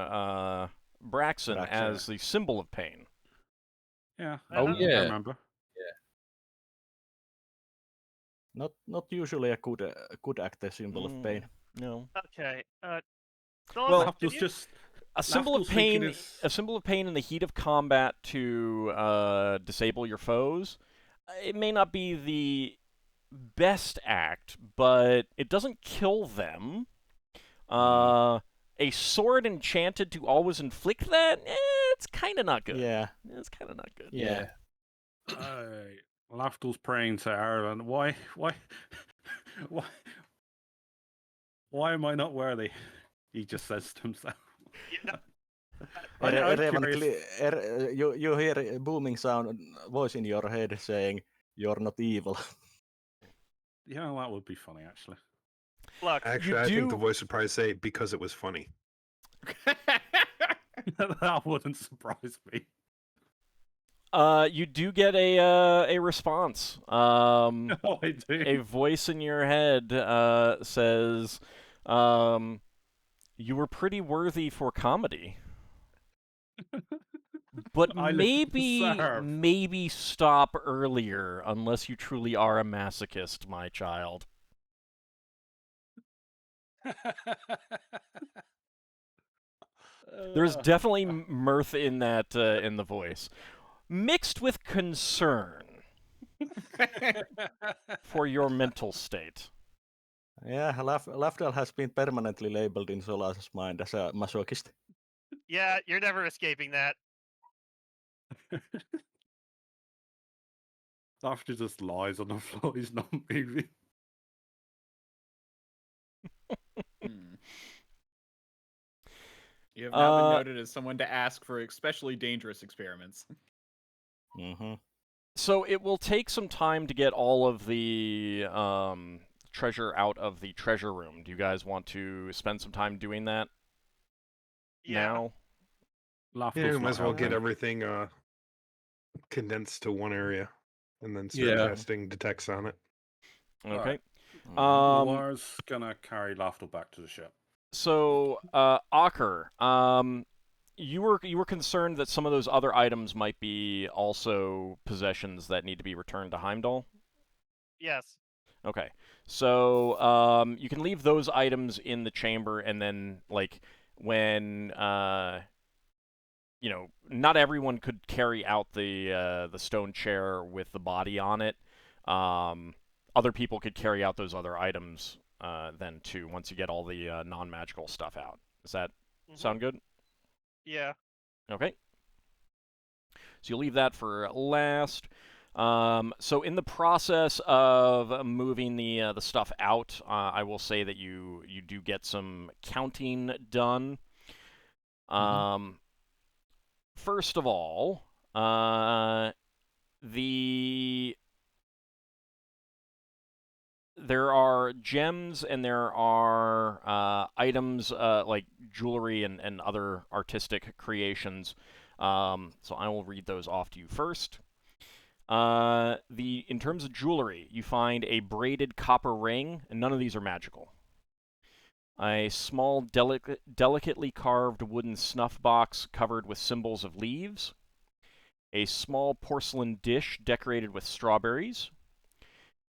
A: Braxon as the symbol of pain.
E: Yeah.
B: Oh,
C: Uh-huh.
B: yeah.
E: I remember.
D: Not usually a good actor symbol of pain.
A: No.
C: Okay.
A: Well,
C: Solas, can
E: Lafdul's
C: you-
E: just
A: A symbol of
E: Lafdul's thinking
A: pain.
E: is-
A: A symbol of pain in the heat of combat to disable your foes. It may not be the best act, but it doesn't kill them. A sword enchanted to always inflict that. It's kind of not good.
D: Yeah.
A: It's kind of not good.
D: Yeah.
E: Lafdul's praying to Ireland. Why am I not worthy? He just says to himself.
C: Yeah.
E: I'm
D: Revan
E: curious.
D: you hear a booming voice in your head saying, "You're not evil."
E: Yeah, that would be funny, actually.
C: Look,
G: Actually, I think the voice would probably say because it was funny.
E: That wouldn't surprise me.
A: You do get a response.
E: Oh, I do.
A: A voice in your head says, "You were pretty worthy for comedy, but
E: I live to serve."
A: maybe stop earlier unless you truly are a masochist, my child." There's definitely mirth in that in the voice, mixed with concern for your mental state.
D: Yeah, Lafdul has been permanently labeled in Solas' mind as a masochist.
C: yeah, you're never escaping that.
E: After just lies on the floor, he's not moving.
F: You have now been noted as someone to ask for especially dangerous experiments.
D: Mm-hmm.
A: So it will take some time to get all of the treasure out of the treasure room. Do you guys want to spend some time doing that now?
E: Lafdul's
G: Might as
E: not
G: well get
E: helping.
G: everything condensed to one area and then start casting detects on it.
A: Okay.
E: Noir's gonna carry Lafdul back to the ship.
A: So, Ockar, you were concerned that some of those other items might be also possessions that need to be returned to Heimdall?
C: Yes.
A: Okay. So, you can leave those items in the chamber, and then, like, when, not everyone could carry out the stone chair with the body on it. Other people could carry out those other items then too, once you get all the non-magical stuff out. Does that sound good?
C: Yeah.
A: Okay. So you'll leave that for last. So in the process of moving the stuff out, I will say that you do get some counting done. First of all, there are gems and there are items like jewelry and other artistic creations. So I will read those off to you first. In terms of jewelry, you find a braided copper ring, and none of these are magical. A small, delicately carved wooden snuff box covered with symbols of leaves. A small porcelain dish decorated with strawberries.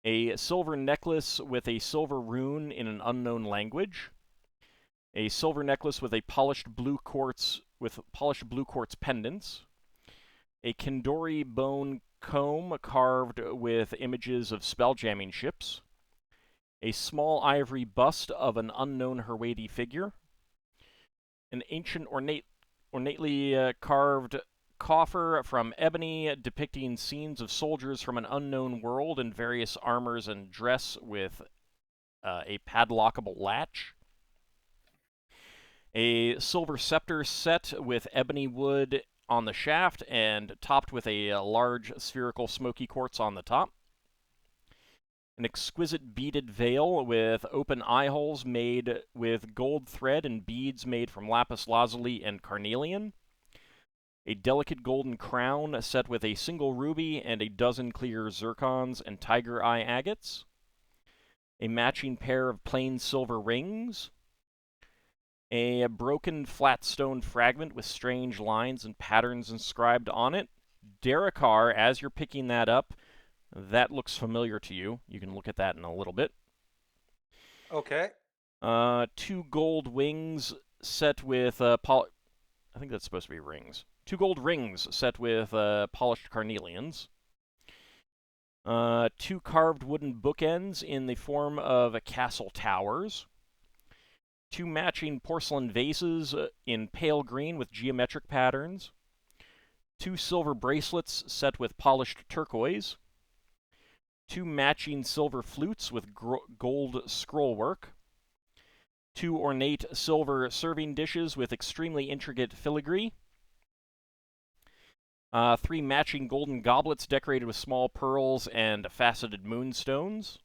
A: A silver necklace with a silver rune in an unknown language. A silver necklace with polished blue quartz pendants. A Kindori bone comb carved with images of spelljamming ships. A small ivory bust of an unknown Herwadi figure. An ancient ornately carved coffer from ebony depicting scenes of soldiers from an unknown world in various armors and dress with a padlockable latch. A silver scepter set with ebony wood on the shaft and topped with a large spherical smoky quartz on the top. An exquisite beaded veil with open eye holes made with gold thread and beads made from lapis lazuli and carnelian. A delicate golden crown set with a single ruby and a dozen clear zircons and tiger eye agates. A matching pair of plain silver rings. A broken flat stone fragment with strange lines and patterns inscribed on it. Darrakar, as you're picking that up, that looks familiar to you. You can look at that in a little bit.
H: Okay.
A: 2 gold wings set with I think that's supposed to be rings. 2 gold rings set with polished carnelians. 2 carved wooden bookends in the form of castle towers. 2 matching porcelain vases in pale green with geometric patterns. 2 silver bracelets set with polished turquoise. 2 matching silver flutes with gold scrollwork. 2 ornate silver serving dishes with extremely intricate filigree. 3 matching golden goblets decorated with small pearls and faceted moonstones.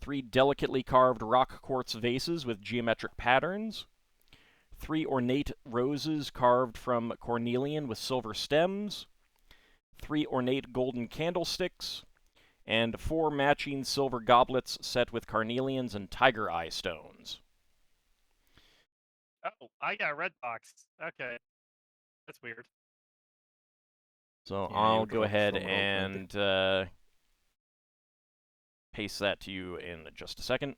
A: 3 delicately carved rock quartz vases with geometric patterns. 3 ornate roses carved from cornelian with silver stems. 3 ornate golden candlesticks. And 4 matching silver goblets set with carnelians and tiger eye stones.
C: Oh, I got a red box. Okay. That's weird.
A: So
D: Yeah,
A: I'll
D: you
A: go
D: dropped
A: ahead
D: from Roll20.
A: and paste that to you in just a second.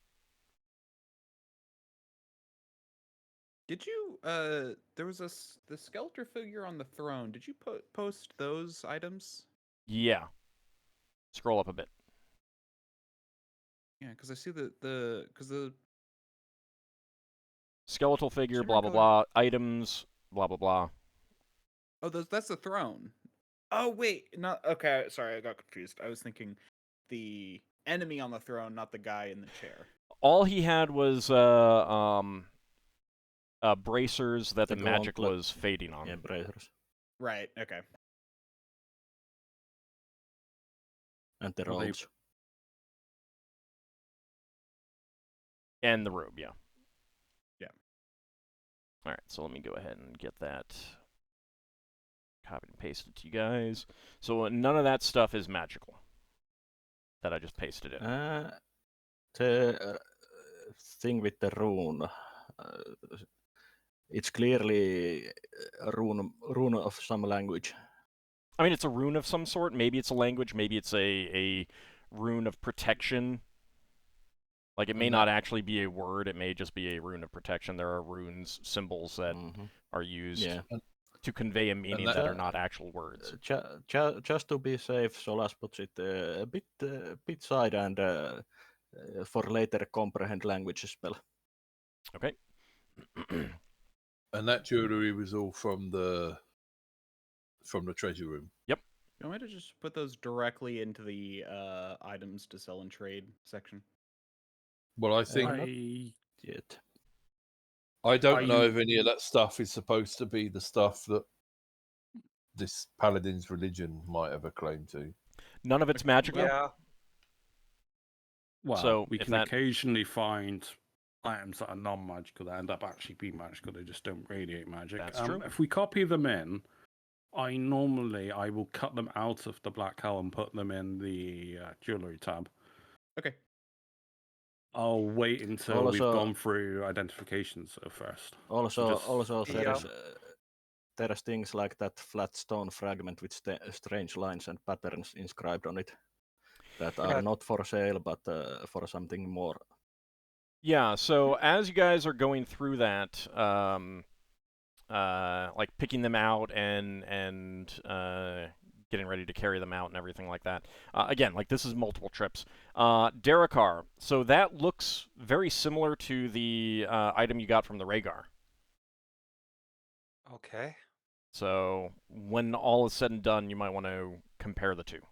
F: Did you there was the skeleton figure on the throne. Did you post those items?
A: Yeah. Scroll up a bit.
F: Yeah, because I see the
A: Skeletal figure,
F: Shimmer
A: blah, blah,
F: color-
A: blah. Items, blah, blah, blah.
F: Oh, that's the throne. Oh wait, not okay. Sorry, I got confused. I was thinking the enemy on the throne, not the guy in the chair.
A: All he had was bracers that the magic
D: gauntlet.
A: was fading on.
D: Yeah, bracers.
F: Right. Okay.
D: And the
G: Are they-
D: robes.
A: And the robe, yeah.
F: Yeah.
A: All right, so let me go ahead and get that copied and pasted to you guys. So none of that stuff is magical that I just pasted in.
D: The thing with the rune, it's clearly a rune of some language.
A: I mean, it's a rune of some sort. Maybe it's a language. Maybe it's a rune of protection. Like, it may not actually be a word. It may just be a rune of protection. There are runes, symbols that are used to convey a meaning that are not actual words.
D: Just to be safe, Solas puts it a bit side and for later comprehend language spell.
A: Okay.
B: And that jewelry was all from the treasure room.
A: Yep.
F: You want me to just put those directly into the items to sell and trade section?
B: Well, I think
D: not
E: I
D: yet.
B: I don't know
E: I-
B: if any of that stuff is supposed to be the stuff that this Paladin's religion might have a claim to.
A: None of it's magical.
H: Yeah.
E: Well,
A: So,
E: we
A: if
E: can
A: that-
E: occasionally find items that are non-magical that end up actually being magical. They just don't radiate magic.
A: That's true.
E: If we copy them in, I will cut them out of the black hole and put them in the jewelry tab.
F: Okay.
E: I'll wait until we've
D: Also-
E: gone through identifications first.
D: Also,
E: just-
D: also
H: Yeah.
D: there's things like that flat stone fragment with strange lines and patterns inscribed on it that are
H: Yeah.
D: not for sale, but for something more.
A: Yeah, so as you guys are going through that, like picking them out and getting ready to carry them out and everything like that. Again, like this is multiple trips. Darrakar, so that looks very similar to the item you got from the Rhaegar.
H: Okay.
A: So when all is said and done, you might want to compare the two.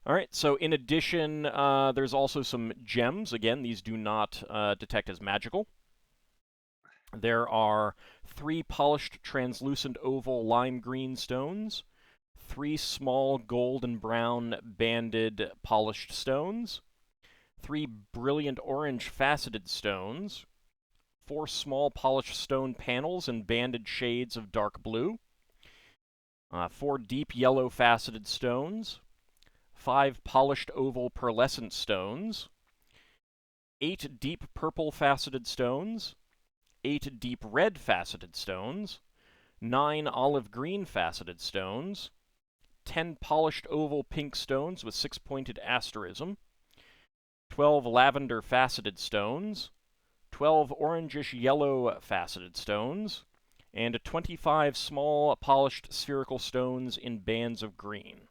A: All right, so in addition, there's also some gems. Again, these do not detect as magical. There are 3 polished translucent oval lime green stones, 3 small gold and brown banded polished stones, 3 brilliant orange faceted stones, 4 small polished stone panels in banded shades of dark blue, 4 deep yellow faceted stones, 5 polished oval pearlescent stones, 8 deep purple faceted stones, 8 deep red faceted stones, 9 olive green faceted stones, 10 polished oval pink stones with 6-pointed asterism, 12 lavender faceted stones, 12 orangish yellow faceted stones, and 25 small polished spherical stones in bands of green.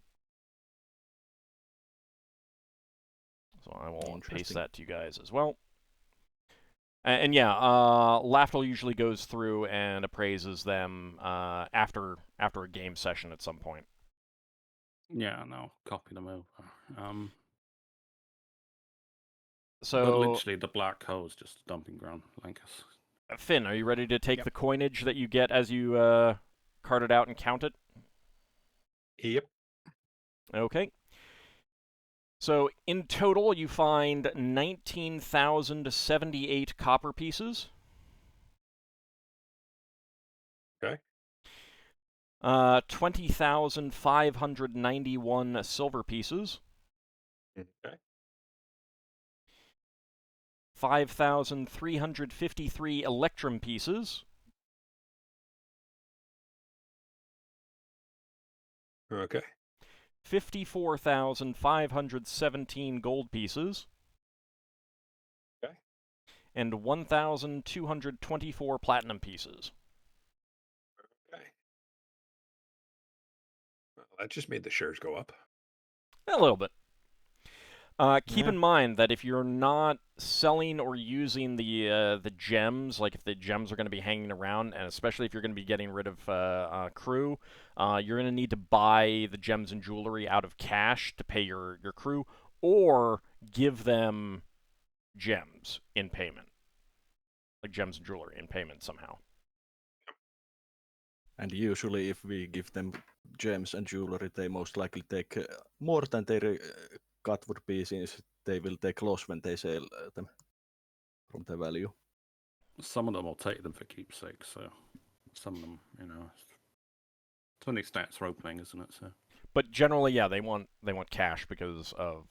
A: So I will paste
D: Interesting.
A: that to you guys as well. And yeah, Lafdul usually goes through and appraises them after a game session at some point.
E: Yeah, and I'll copy them over. But
A: So,
E: literally, the black hole is just a dumping ground, Lankas.
A: Finn, are you ready to take
F: Yep.
A: the coinage that you get as you cart it out and count it?
G: Yep.
A: Okay. So in total, you find 19,078 copper pieces.
G: Okay.
A: 20,591 silver pieces.
G: Okay.
A: 5,353 electrum pieces.
G: Okay.
A: 54,517 gold pieces.
G: Okay.
A: And 1,224 platinum pieces.
G: Okay. Well, that just made the shares go up.
A: A little bit. Keep
D: Yeah.
A: in mind that if you're not selling or using the gems, like if the gems are going to be hanging around, and especially if you're going to be getting rid of crew, you're going to need to buy the gems and jewelry out of cash to pay your crew, or give them gems in payment, like gems and jewelry in payment somehow.
D: And usually, if we give them gems and jewelry, they most likely take more than their cut would be, since they will take loss when they sell them from the value.
E: Some of them will take them for keepsakes, so some of them, to an extent, it's role-playing, isn't it? So.
A: But generally, yeah, they want cash because of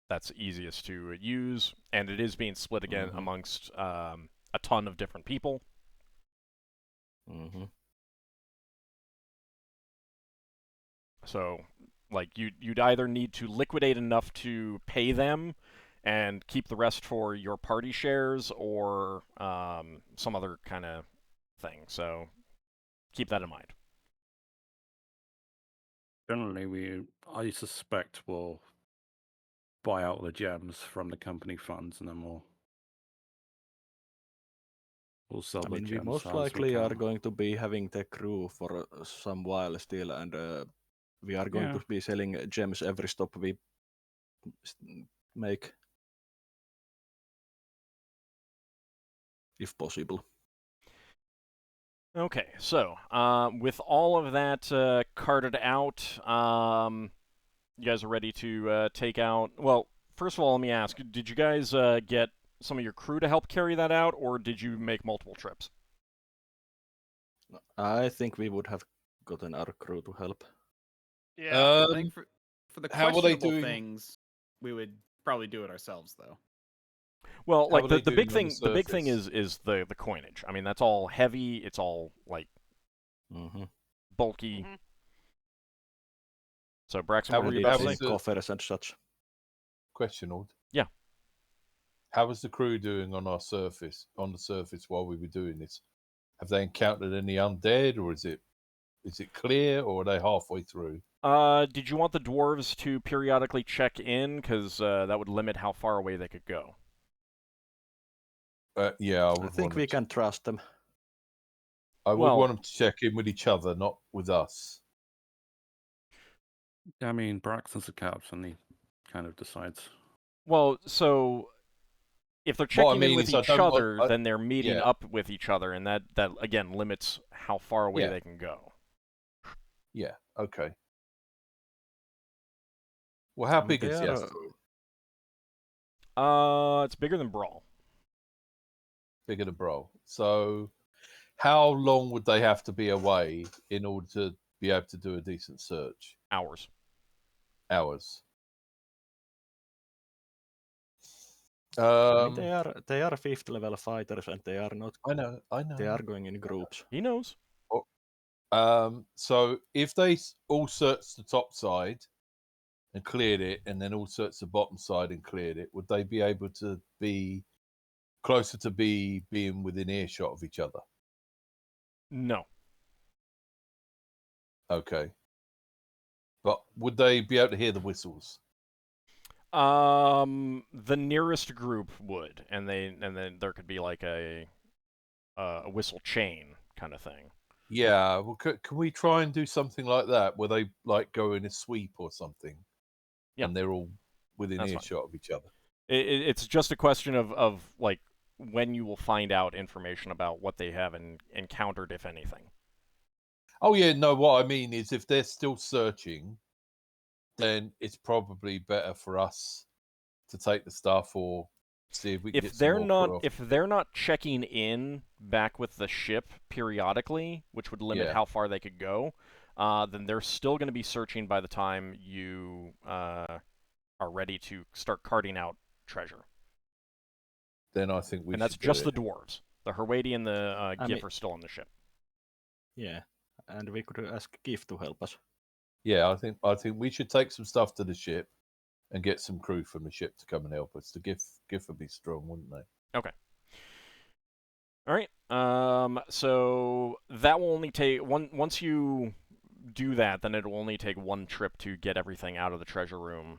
A: that's easiest to use, and it is being split again amongst a ton of different people.
D: Mm-hmm.
A: So, like, you'd either need to liquidate enough to pay them and keep the rest for your party shares, or some other kind of thing. So, keep that in mind.
E: Generally, I suspect we'll buy out the gems from the company funds, and then we'll We'll sell
D: I
E: the
D: mean, we
E: gems
D: most
E: as we
D: likely are
E: can.
D: going to be having the crew for some while still, and we are going
E: Yeah.
D: to be selling gems every stop we make, if possible.
A: Okay, so with all of that carted out, you guys are ready to take out. Well, first of all, let me ask: did you guys get some of your crew to help carry that out, or did you make multiple trips?
D: I think we would have gotten our crew to help.
C: Yeah.
F: I think for the
B: how were they
F: questionable
B: doing-
F: things, we would probably do it ourselves, though.
A: Well,
B: How
A: like
B: are they
A: the big
B: doing on
A: thing, the big thing
B: surface?
A: is the coinage. I mean, that's all heavy. It's all like
D: Mm-hmm.
A: bulky.
C: Mhm.
A: So Braxon,
B: How
A: what were
B: would-
A: you
D: And
A: about to
B: how
A: say?
B: was the-
D: coffers and such.
B: Question, Ord.
A: Yeah.
B: How was the crew doing on the surface while we were doing this? Have they encountered any undead, or is it clear, or are they halfway through?
A: Did you want the dwarves to periodically check in? Because that would limit how far away they could go.
B: Yeah, I
D: I
B: would
D: think
B: want
D: we
B: to,
D: can trust them.
B: I would
A: Well-
B: want them to check in with each other, not with us.
E: I mean, Braxton's a captain. He kind of decides.
A: Well, so if they're
B: What I
A: checking in
B: mean
A: with
B: is I
A: each
B: don't want-
A: other,
B: I-
A: then they're meeting
B: yeah.
A: up with each other, and that again limits how far away
B: Yeah.
A: they can go.
B: Yeah. Okay. Well, how
D: I mean,
B: big
D: they
B: is the
D: are,
B: asteroid?
A: It's bigger than Brawl.
B: Bigger than Bro. So, how long would they have to be away in order to be able to do a decent search?
A: Hours.
B: Hours.
D: I mean, they are 5th level fighters, and they are not.
B: I know.
D: They are going in groups.
A: He knows.
B: So if they all searched the top side and cleared it, and then all searched the bottom side and cleared it, would they be able to be closer to being within earshot of each other?
A: No.
B: Okay. But would they be able to hear the whistles?
A: The nearest group would, and then there could be like a whistle chain kind of thing.
B: Yeah. Well, can we try and do something like that, where they like go in a sweep or something,
A: Yeah.
B: and they're all within
A: That's fine.
B: earshot of each other?
A: It's just a question of like when you will find out information about what they have encountered, if anything.
B: Oh yeah, no. What I mean is, if they're still searching, then it's probably better for us to take the stuff or see if we can get some more crew off.
A: If they're not checking in back with the ship periodically, which would limit
B: Yeah.
A: how far they could go, then they're still going to be searching by the time you are ready to start carting out treasure.
B: Then I think we
A: And
B: should
A: that's
B: do
A: just
B: it.
A: the dwarves. The Herwadi and the
D: I
A: Gif
D: mean-
A: are still on the ship.
D: Yeah, and we could ask GIF to help us.
B: Yeah, I think we should take some stuff to the ship and get some crew from the ship to come and help us. The GIF would be strong, wouldn't they?
A: Okay. All right. So that will only take once you do that, then it will only take one trip to get everything out of the treasure room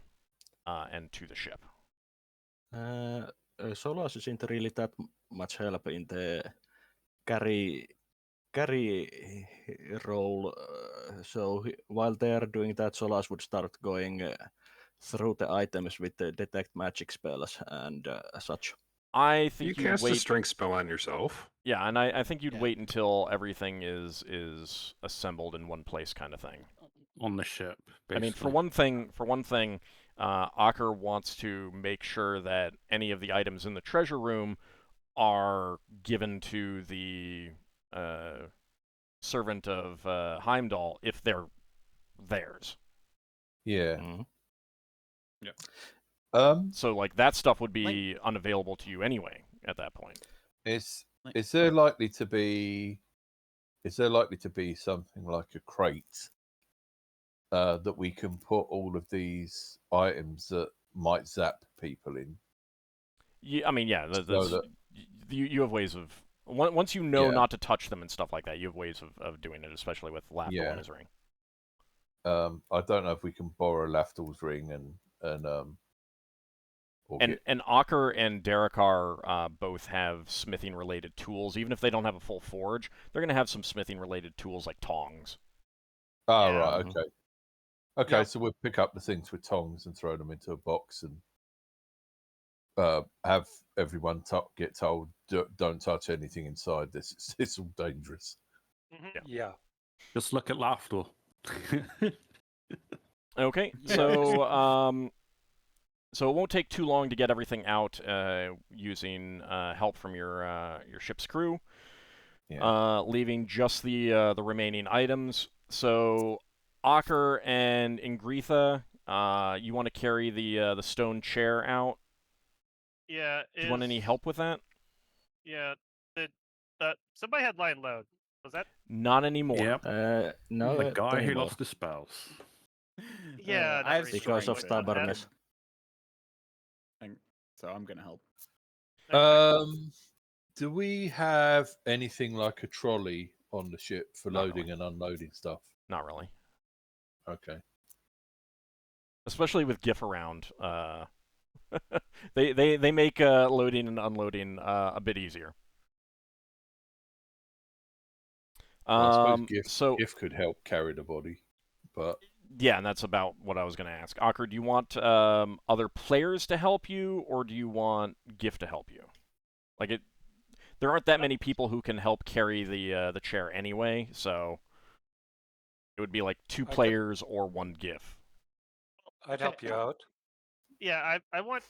A: and to the ship.
D: Solas isn't really that much help in the carry role. So while they're doing that, Solas would start going through the items with the detect magic spells and such.
A: I
G: You
A: think you'd
G: cast a
A: wait.
G: strength spell on yourself.
A: Yeah, and I think you'd
D: Yeah.
A: wait until everything is assembled in one place, kind of thing.
E: On the ship, basically.
A: I mean, for one thing, Ockar wants to make sure that any of the items in the treasure room are given to the servant of Heimdall if they're theirs.
B: Yeah.
D: Mhm.
A: So, like, that stuff would be unavailable to you anyway at that point.
B: Is there likely to be something like a crate that we can put all of these items that might zap people in?
A: Yeah, I mean, yeah,
B: So
A: that's,
B: that-
A: you have ways of once you know
B: Yeah.
A: not to touch them and stuff like that. You have ways of doing it, especially with Lafdul
B: Yeah.
A: and his ring.
B: I don't know if we can borrow Lafdul's ring and Or
A: And Ockar and Darrakar both have smithing-related tools. Even if they don't have a full forge, they're going to have some smithing-related tools like tongs.
B: Oh,
C: Yeah.
B: right, okay. Okay,
C: Yep.
B: so we'll pick up the things with tongs and throw them into a box and have everyone get told, don't touch anything inside this. It's all dangerous.
H: Yeah.
E: Just look at Lafdul.
A: Okay,
C: Yeah.
A: so it won't take too long to get everything out using help from your ship's crew.
B: Yeah.
A: Leaving just the remaining items. So, Ockar and Ingritha, you want to carry the stone chair out?
C: Yeah.
A: Do you want any help with that?
C: Yeah. Somebody had line load. Was that?
A: Not anymore.
E: Yep.
D: No,
E: The guy who
D: anymore.
E: lost his spells.
C: Yeah.
F: I have
C: not really
D: Because
C: sure
D: of
C: what that-
D: stubbornness.
F: So I'm gonna help.
B: Do we have anything like a trolley on the ship for
A: Not
B: loading
A: really.
B: and unloading stuff?
A: Not really.
B: Okay.
A: Especially with GIF around. They make loading and unloading a bit easier.
B: Well, I suppose
A: So
B: GIF could help carry the body, but
A: yeah, and that's about what I was going to ask. Ockar, do you want other players to help you, or do you want GIF to help you? Like there aren't that many people who can help carry the chair anyway, so it would be like 2
H: I could-
A: players or 1 GIF.
H: I'd help you out.
C: Yeah. I want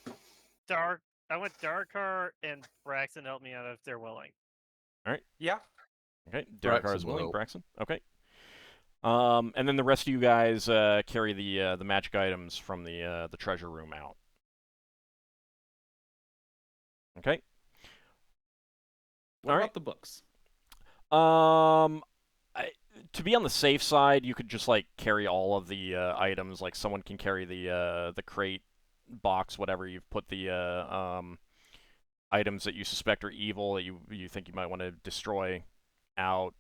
C: Darrakar and Braxon to help me out if they're willing.
H: Yeah.
A: Okay, Darrakar
B: Braxon
A: is willing.
B: will.
A: Braxon. Okay. And then the rest of you guys carry the magic items from the treasure room out. Okay.
F: What
A: All
F: about
A: right.
F: the books?
A: To be on the safe side, you could just like carry all of the items. Like someone can carry the crate, box, whatever you've put the items that you suspect are evil that you think you might want to destroy out.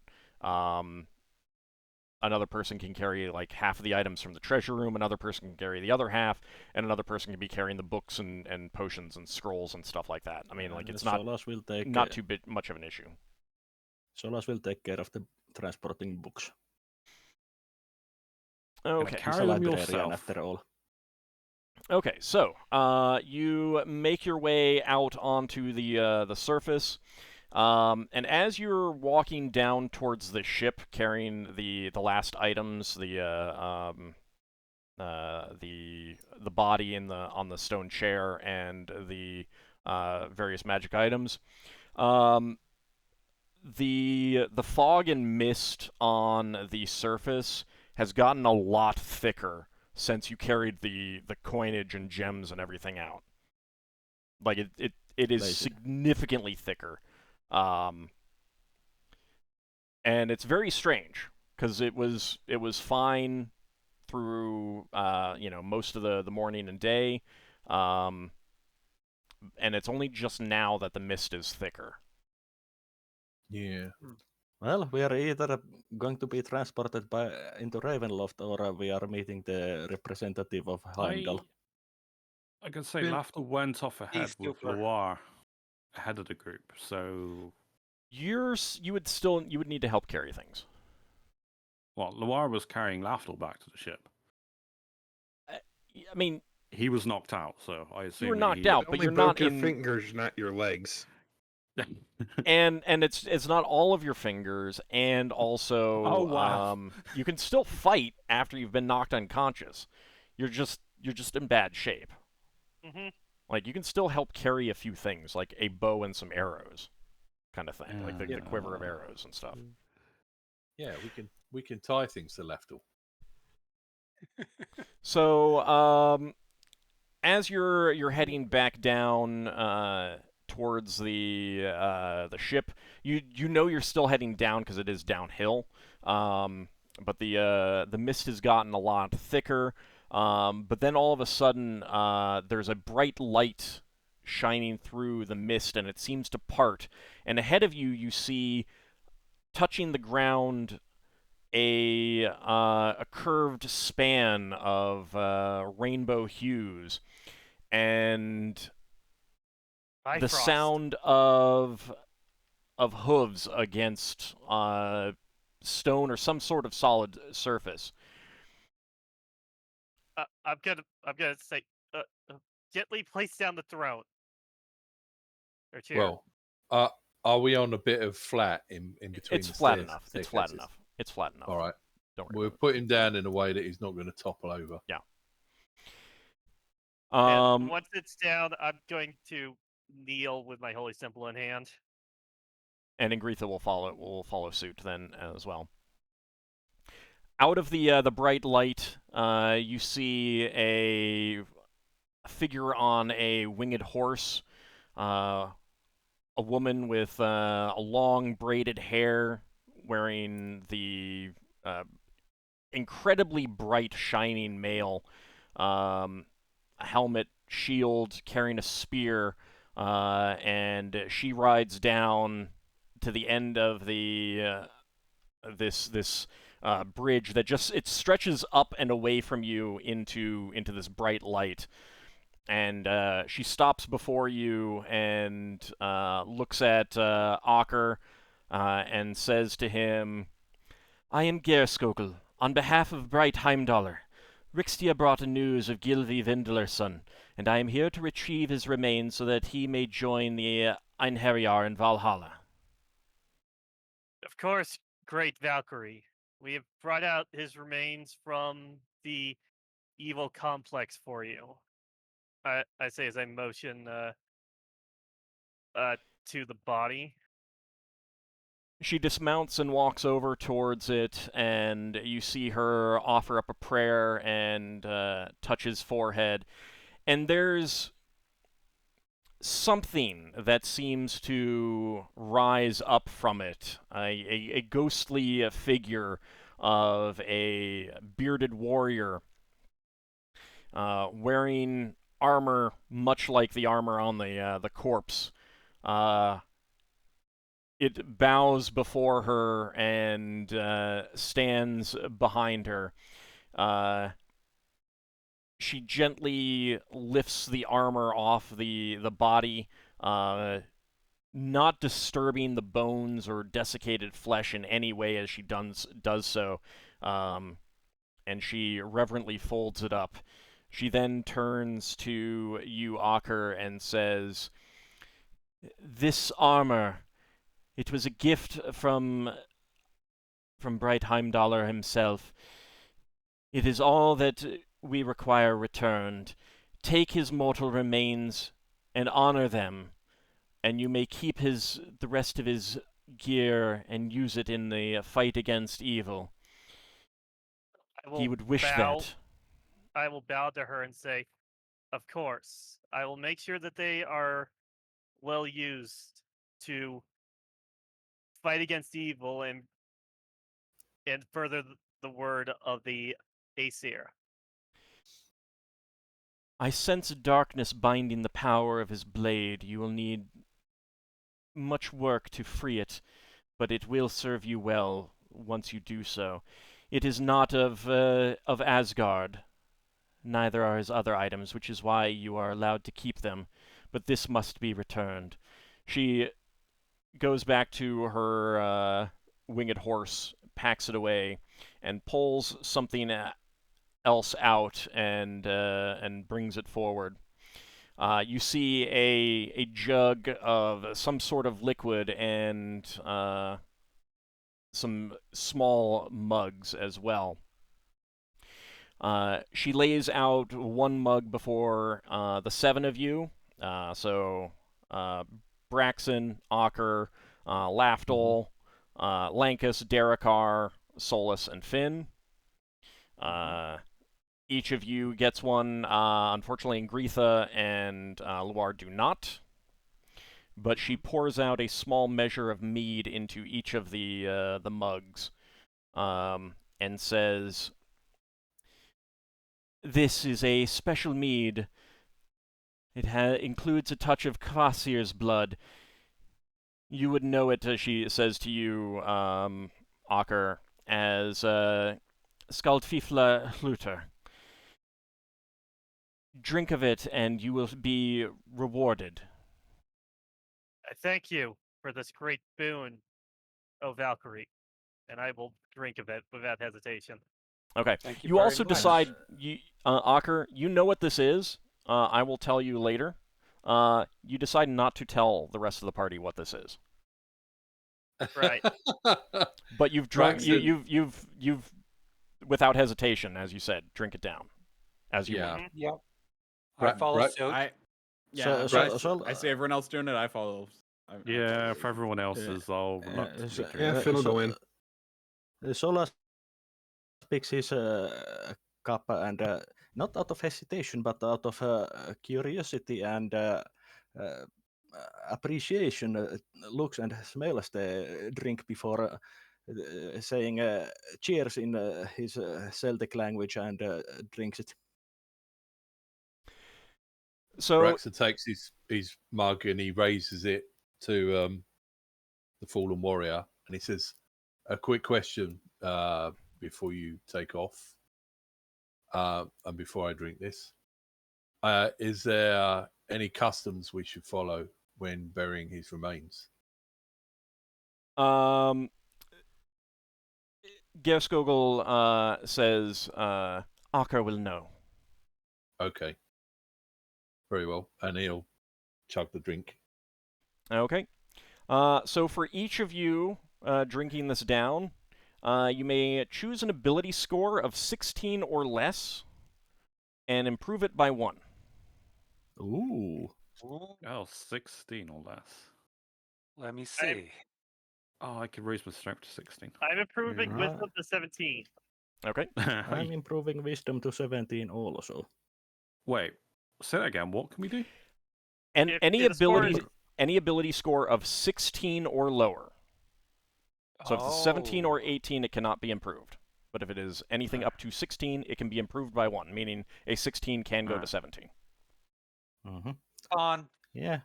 A: Another person can carry like half of the items from the treasure room, another person can carry the other half, and another person can be carrying the books and potions and scrolls and stuff like that. I mean, like it's not
D: Solas will take
A: too much of an issue.
D: Solas will take care of the transporting books.
A: Okay.
D: He's a
E: Carry them
D: librarian
E: yourself.
D: after all.
A: Okay, so you make your way out onto the surface, and as you're walking down towards the ship, carrying the last items, the body on the stone chair and the various magic items, the fog and mist on the surface has gotten a lot thicker since you carried the coinage and gems and everything out. Like it is
D: Lazy.
A: significantly thicker, and it's very strange because it was fine through most of the morning and day, and it's only just now that the mist is thicker.
B: yeah.
D: Well, we are either going to be transported into Ravenloft or we are meeting the representative of Heimdall.
E: I can say
G: Been
E: Lafdul went off ahead
H: East
E: with
H: Super.
E: Loire ahead of the group, so
A: You would need to help carry things.
E: well, Loire was carrying Lafdul back to the ship.
A: I mean,
E: He was knocked out, so I assume
A: you were knocked
E: he...
A: out, but
G: Only
A: you're
G: broke
A: not
G: your
A: in.
G: fingers, not your legs.
A: And it's not all of your fingers, and also
E: Oh, wow.
A: you can still fight after you've been knocked unconscious. You're just in bad shape.
C: Mm-hmm.
A: Like you can still help carry a few things, like a bow and some arrows, kind of thing, like the quiver of arrows and stuff.
B: Yeah, we can tie things to Lafdul.
A: So as you're heading back down towards the ship, you know you're still heading down because it is downhill. But the mist has gotten a lot thicker. But then all of a sudden, there's a bright light shining through the mist, and it seems to part. And ahead of you, you see, touching the ground, a curved span of rainbow hues. and the
C: Bifrost.
A: sound of hooves against stone or some sort of solid surface.
C: I'm gonna say, gently place down the throne or chair.
B: Well, are we on a bit of flat in between?
A: It's
B: the
A: flat
B: stairs,
A: enough. It's flat enough. It's flat enough.
B: All right.
A: Don't worry.
B: We'll put him down in a way that he's not going to topple over.
A: Yeah.
C: And once it's down, I'm going to kneel with my holy symbol in hand.
A: And Ingritha will follow suit then as well. Out of the bright light, you see a figure on a winged horse, a woman with a long braided hair, wearing the incredibly bright, shining mail, a helmet, shield, carrying a spear, and she rides down to the end of the this bridge that it stretches up and away from you into this bright light. And she stops before you and looks at Ockar and says to him, "I am Gerskogel, on behalf of Bright Heimdallr. Rixtia brought news of Gylvi Vindlerson, and I am here to retrieve his remains so that he may join the Einherjar in Valhalla."
C: Of course, great Valkyrie. We have brought out his remains from the evil complex for you. I say as I motion to the body.
A: She dismounts and walks over towards it, and you see her offer up a prayer and touch his forehead. And there's something that seems to rise up from it, a ghostly figure of a bearded warrior wearing armor much like the armor on the corpse. It bows before her and stands behind her. She gently lifts the armor off the body, not disturbing the bones or desiccated flesh in any way as she does so, and she reverently folds it up. She then turns to you, Ockar, and says, "This armor, it was a gift from Bright Heimdallr himself. It is all that we require returned. Take his mortal remains and honor them, and you may keep the rest of his gear and use it in the fight against evil." He would wish that.
C: I will bow to her and say, "Of course. I will make sure that they are well used to fight against evil and further the word of the Aesir."
A: "I sense darkness binding the power of his blade. You will need much work to free it, but it will serve you well once you do so. It is not of Asgard. Neither are his other items, which is why you are allowed to keep them, but this must be returned." She goes back to her winged horse, packs it away, and pulls something else out and brings it forward. You see a jug of some sort of liquid and some small mugs as well. She lays out one mug before the seven of you. So Braxon, Ockar, Lafdul, Lankas, Darrakar, Solas, and Finn. Each of you gets one. Unfortunately, Ingritha and Luar do not. But she pours out a small measure of mead into each of the mugs, and says, "This is a special mead. It includes a touch of Kvasir's blood. You would know it," she says to you, Ockar, as Skaldfifla Hluter. drink of it, and you will be rewarded.
C: I thank you for this great boon, O Valkyrie, and I will drink of it without hesitation.
A: Okay.
H: Thank you
A: You
H: very
A: also
H: much.
A: decide, Ockar, you know what this is. I will tell you later. You decide not to tell the rest of the party what this is.
C: Right.
A: But you've drunk. You've without hesitation, as you said, drink it down, as you want.
H: Yep.
B: Bra-
H: I follow
B: Bra-
H: suit.
F: I see everyone else doing it. I follow. I
E: Yeah,
F: follow
E: for everyone else's, I'll reluctantly drink
G: Yeah,
E: it.
G: Finn will go in.
D: Solas picks his cup and not out of hesitation, but out of curiosity and appreciation, looks and smells the drink before saying cheers in his Celtic language and drinks it.
A: So
B: Braxon takes his mug and he raises it to the fallen warrior, and he says, "A quick question before you take off, and before I drink this. Is there any customs we should follow when burying his remains?"
A: Gerskogel says, Ockar will know.
B: Okay. Very well. And he'll chug the drink.
A: Okay. So for each of you drinking this down, you may choose an ability score of 16 or less and improve it by 1.
D: Ooh.
E: Oh, 16 or less.
H: Let me see.
E: Oh, I could raise my strength to 16.
C: I'm improving
D: Right.
C: wisdom to 17.
A: Okay.
D: I'm improving wisdom to 17 also.
E: Wait, say that again. What can we do?
A: And
C: If
A: any
C: the score
A: ability score of 16 or lower. So if it's 17 or 18, it cannot be improved. But if it is anything up to 16, it can be improved by 1, meaning a 16 can go to 17.
D: Mm-hmm.
H: On.
D: Yeah.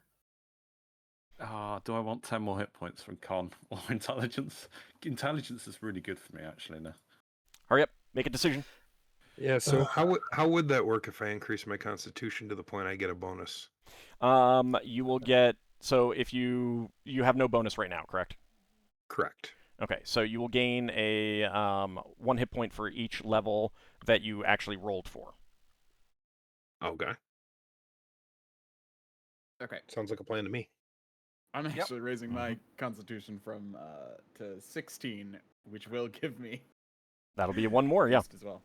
E: Do I want 10 more hit points from con or intelligence? Intelligence is really good for me, actually, now.
A: Hurry up, make a decision.
G: Yeah, so how would that work if I increase my constitution to the point I get a bonus?
A: You will get, so if you have no bonus right now, correct?
G: Correct.
A: Okay, so you will gain a 1 hit point for each level that you actually rolled for.
G: Okay.
F: Okay.
G: Sounds like a plan to me.
F: I'm actually raising my constitution from to 16, which will give me
A: That'll be 1 more, yeah.
F: as well.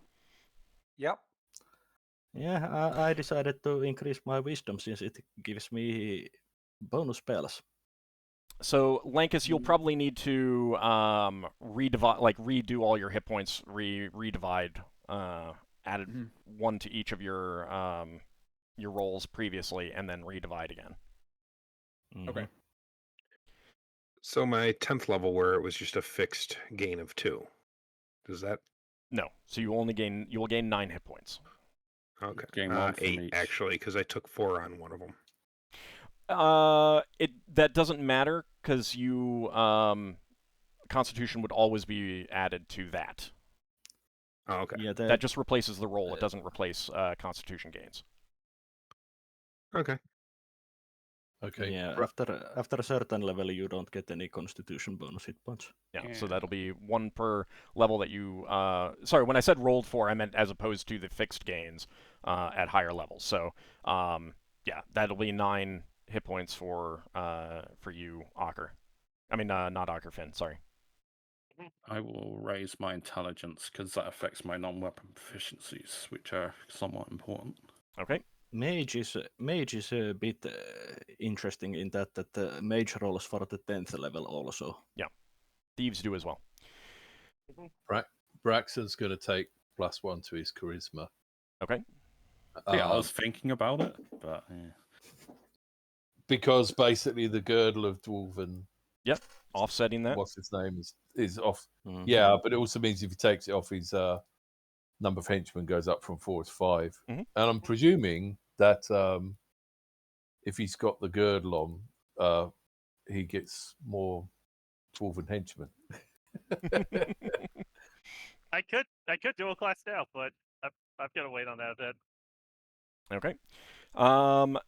H: Yep.
D: Yeah, I decided to increase my wisdom since it gives me bonus spells.
A: So Lankas, you'll probably need to redo all your hit points, redivide, added 1 to each of your rolls previously, and then redivide again.
D: Mm-hmm.
F: Okay.
G: So my 10th level, where it was just a fixed gain of 2, does that?
A: No, so you will gain 9 hit points.
G: Okay.
E: Gain 1 from
G: 8
E: each.
G: actually, because I took 4 on one of them.
A: That doesn't matter because you Constitution would always be added to that.
G: Oh, okay.
D: Yeah,
A: That just replaces the roll. It doesn't replace Constitution gains.
G: Okay.
B: Okay.
D: Yeah, after a certain level, you don't get any Constitution bonus hit points.
A: Yeah, so that'll be 1 per level that you. Sorry, when I said rolled for, I meant as opposed to the fixed gains at higher levels. So, yeah, that'll be 9 hit points for you, Ockar. I mean, not Ockar, Finn. Sorry.
E: I will raise my intelligence because that affects my non-weapon proficiencies, which are somewhat important.
A: Okay.
D: Mage is a bit interesting in that the mage rolls for the 10th level also.
A: Yeah, thieves do as well.
B: Braxton's going to take +1 to his charisma.
A: Okay.
E: Yeah, I was thinking about it, but yeah.
B: Because basically the girdle of Dwarven.
A: Yep, offsetting that.
B: What's his name is off.
D: Mm-hmm.
B: Yeah, but it also means if he takes it off, his number of henchmen goes up from 4 to 5.
A: Mm-hmm.
B: And I'm presuming that if he's got the girdle on, he gets more Dwarven henchmen.
C: I could dual class now, but I've got to wait on that a bit.
A: Okay.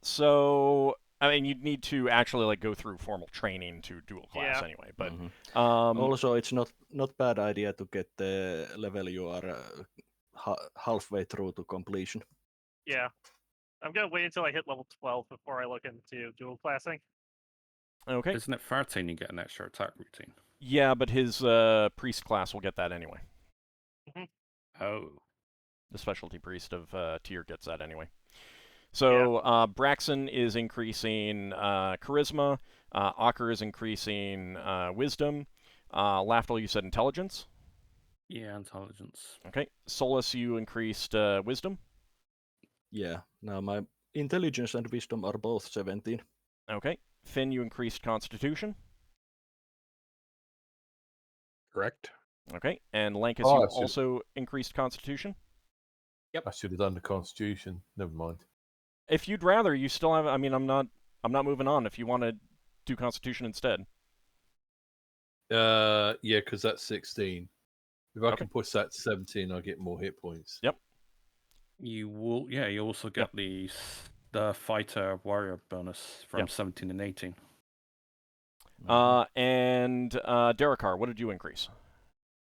A: So I mean, you'd need to actually like go through formal training to dual class
C: Yeah.
A: anyway. But
D: Also, it's not bad idea to get the level you are halfway through to completion.
C: Yeah. I'm gonna wait until I hit level 12 before I look into dual classing.
A: okay.
E: Isn't it 13 you get an extra attack routine?
A: Yeah, but his priest class will get that anyway.
E: Oh.
A: The specialty priest of tier gets that anyway. So Braxon is increasing charisma. Ockar is increasing wisdom. Lafdul, you said intelligence.
E: Yeah, intelligence.
A: Okay. Solas, you increased wisdom.
D: Yeah. Now my intelligence and wisdom are both 17.
A: Okay. Finn, you increased constitution.
G: Correct.
A: Okay. And Lankas,
B: Oh,
A: you
B: I should-
A: also increased constitution.
B: I should have done the Constitution. Never mind.
A: If you'd rather, you still have. I mean, I'm not moving on. If you want to do constitution instead.
B: Yeah, because that's 16. If I
A: Okay.
B: can push that to 17, I get more hit points.
A: Yep.
E: You will. Yeah, you also get the fighter warrior bonus from 17 and 18.
A: And Darrakar, what did you increase?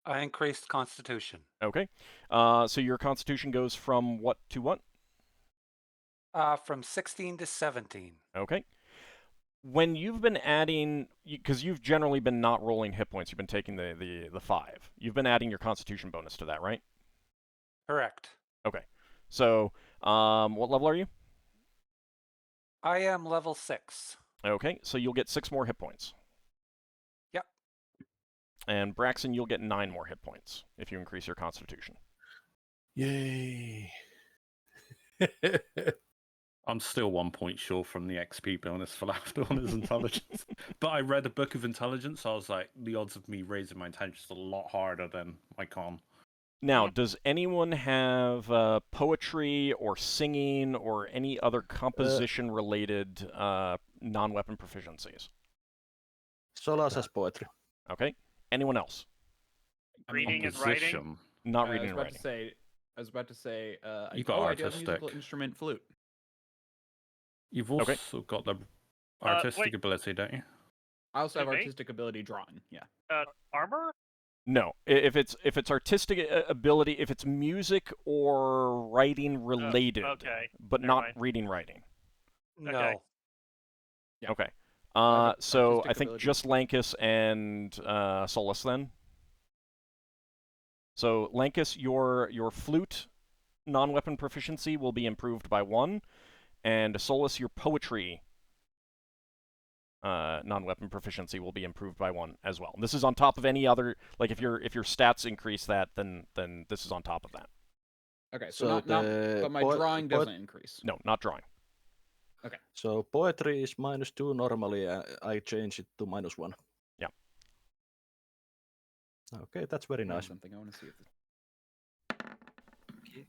H: I increased Constitution.
A: Okay. So your constitution goes from what to what?
H: From 16 to 17.
A: Okay. When you've been adding, because you've generally been not rolling hit points, you've been taking the 5. You've been adding your constitution bonus to that, right?
H: Correct.
A: Okay. So, what level are you?
H: I am level 6.
A: Okay, so you'll get 6 more hit points.
H: Yep.
A: And Braxon, you'll get 9 more hit points if you increase your constitution.
B: Yay.
E: I'm still 1 point short from the XP bonus for Lafdul on his intelligence. But I read a book of intelligence, so I was like, the odds of me raising my intelligence are a lot harder than my con.
A: Now, does anyone have poetry or singing or any other composition-related non-weapon proficiencies?
D: Solas has poetry.
A: Okay. Anyone else?
C: Reading and writing?
A: Not reading and writing.
F: I was about to say.
E: You got
F: I do have a musical
E: artistic.
F: instrument, flute.
E: You've also got the artistic
C: wait.
E: ability, don't you?
F: I also have
C: Me?
F: artistic ability, drawing. Yeah.
C: Armor?
A: No. If it's artistic ability, if it's music or writing related,
C: okay.
A: but
C: Never
A: not
C: mind.
A: reading writing.
H: No.
C: Okay.
F: Yeah.
A: Okay.
F: I have
A: So
F: artistic
A: I think
F: ability.
A: just Lankas and Solas then. So Lankas, your flute non-weapon proficiency will be improved by 1, and Solas, your poetry non-weapon proficiency will be improved by 1 as well. This is on top of any other. Like if your stats increase that, then this is on top of that.
F: Okay, so,
D: So
F: but my drawing doesn't increase.
A: No, not drawing.
F: Okay.
D: So poetry is -2 normally. I change it to -1.
A: Yeah.
D: Okay, that's very nice.
F: Something I want to see if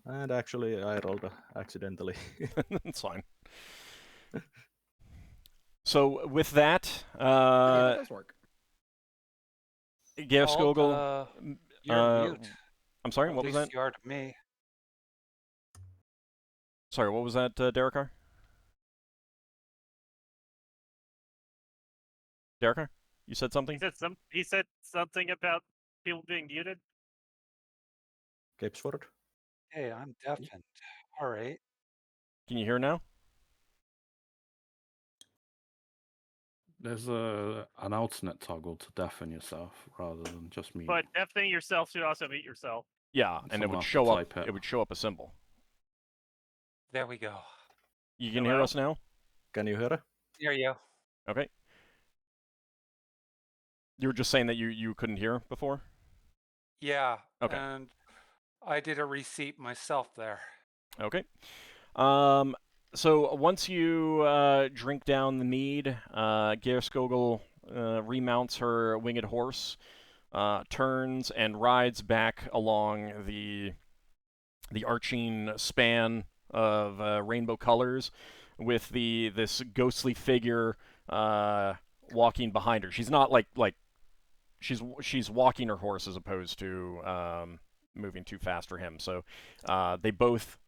D: And actually, I rolled accidentally.
A: That's fine. So with that,
F: that does work.
A: Skogel,
H: you're mute.
A: I'm sorry,
H: At
A: what was
H: least
A: that?
H: you are to me.
A: Sorry, what was that, Darrakar? Darrakar? You said something?
C: He said something about people being muted.
D: Capesford.
H: Hey, I'm deafened. All right.
A: Can you hear now?
E: There's an alternate toggle to deafen yourself rather than just mute.
C: But deafening yourself should also mute yourself.
A: Yeah, and it
E: Someone
A: would
E: have to
A: show up.
E: type it.
A: It would show up a symbol.
H: There we go.
A: You can
C: Hello?
A: hear us now?
D: Can you hear her?
H: Hear you.
A: Okay. You were just saying that you couldn't hear before?
H: Yeah.
A: Okay.
H: And I did a receipt myself there.
A: Okay. So once you drink down the mead, Skogel remounts her winged horse, turns and rides back along the arching span of rainbow colors, with this ghostly figure walking behind her. She's not like she's walking her horse as opposed to moving too fast for him. So they both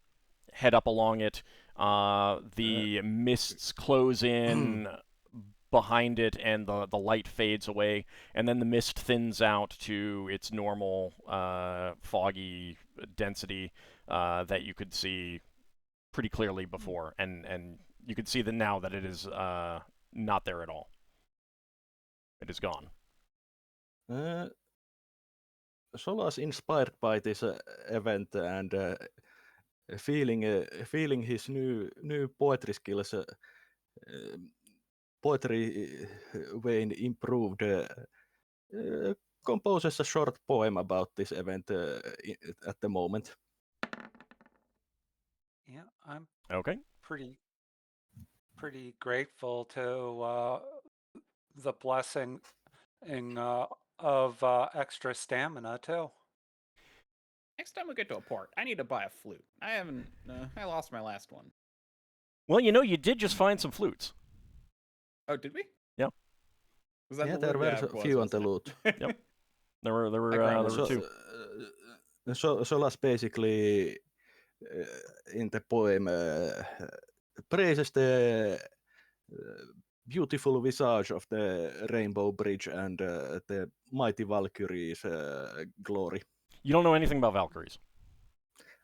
A: head up along it. The mists close in behind it, and the light fades away, and then the mist thins out to its normal foggy density that you could see pretty clearly before, and you can see that now that it is not there at all. It is gone.
D: Solas, inspired by this event and feeling his new poetry skills, poetry vein improved, composes a short poem about this event at the moment.
H: Yeah, I'm
A: Okay.
H: pretty grateful to the blessing of extra stamina too.
F: Next time we get to a port, I need to buy a flute. I haven't. I lost my last one.
A: Well, you know, you did just find some flutes.
F: Oh, did we?
A: Yeah.
F: Was that
D: Yeah,
F: the
D: there
F: loot?
D: were
F: Yeah, it
D: a few on the
F: wasn't it?
D: loot.
A: There were
F: grabbed
A: two.
D: Solas basically in the poem praises the beautiful visage of the Rainbow Bridge and the mighty Valkyrie's glory.
A: You don't know anything about Valkyries.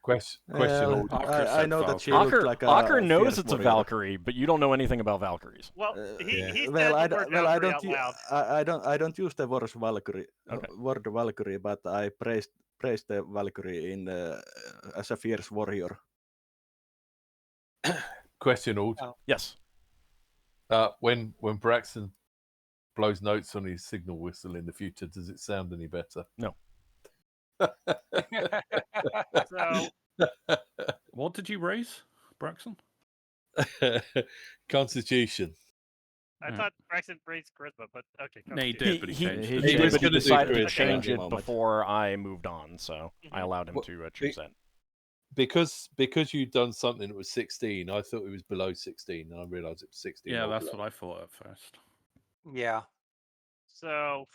B: Question order.
E: Ockar
D: I
E: said
D: know that she
E: Valkyrie.
D: looked like a
A: Ockar knows
D: fierce
A: it's a
D: warrior.
A: Valkyrie, but you don't know anything about Valkyries.
C: Well, he
B: Yeah.
C: said
D: Well,
C: the word Valkyrie out loud.
D: I don't use the word Valkyrie,
A: Okay.
D: but I praise the Valkyrie in as a fierce warrior.
B: Question order.
H: Oh.
A: Yes.
B: When Braxon blows notes on his signal whistle in the future, does it sound any better?
A: No.
C: So
E: What did you raise, Braxon?
B: Constitution.
C: I
E: Yeah.
C: thought Braxton raised charisma, but okay.
E: No, he
C: Constitution.
E: did, but he changed
A: he
E: it.
A: did,
B: was
A: but he
B: gonna do
A: decided to
B: charisma
A: change
D: at
A: it
D: the moment.
A: before I moved on, so I allowed him
B: Well,
A: to choose that.
B: Because you'd done something that was 16, I thought it was below 16, and I realised it was 16.
E: Yeah,
B: or
E: that's
B: below.
E: what I thought at first.
H: Yeah.
C: So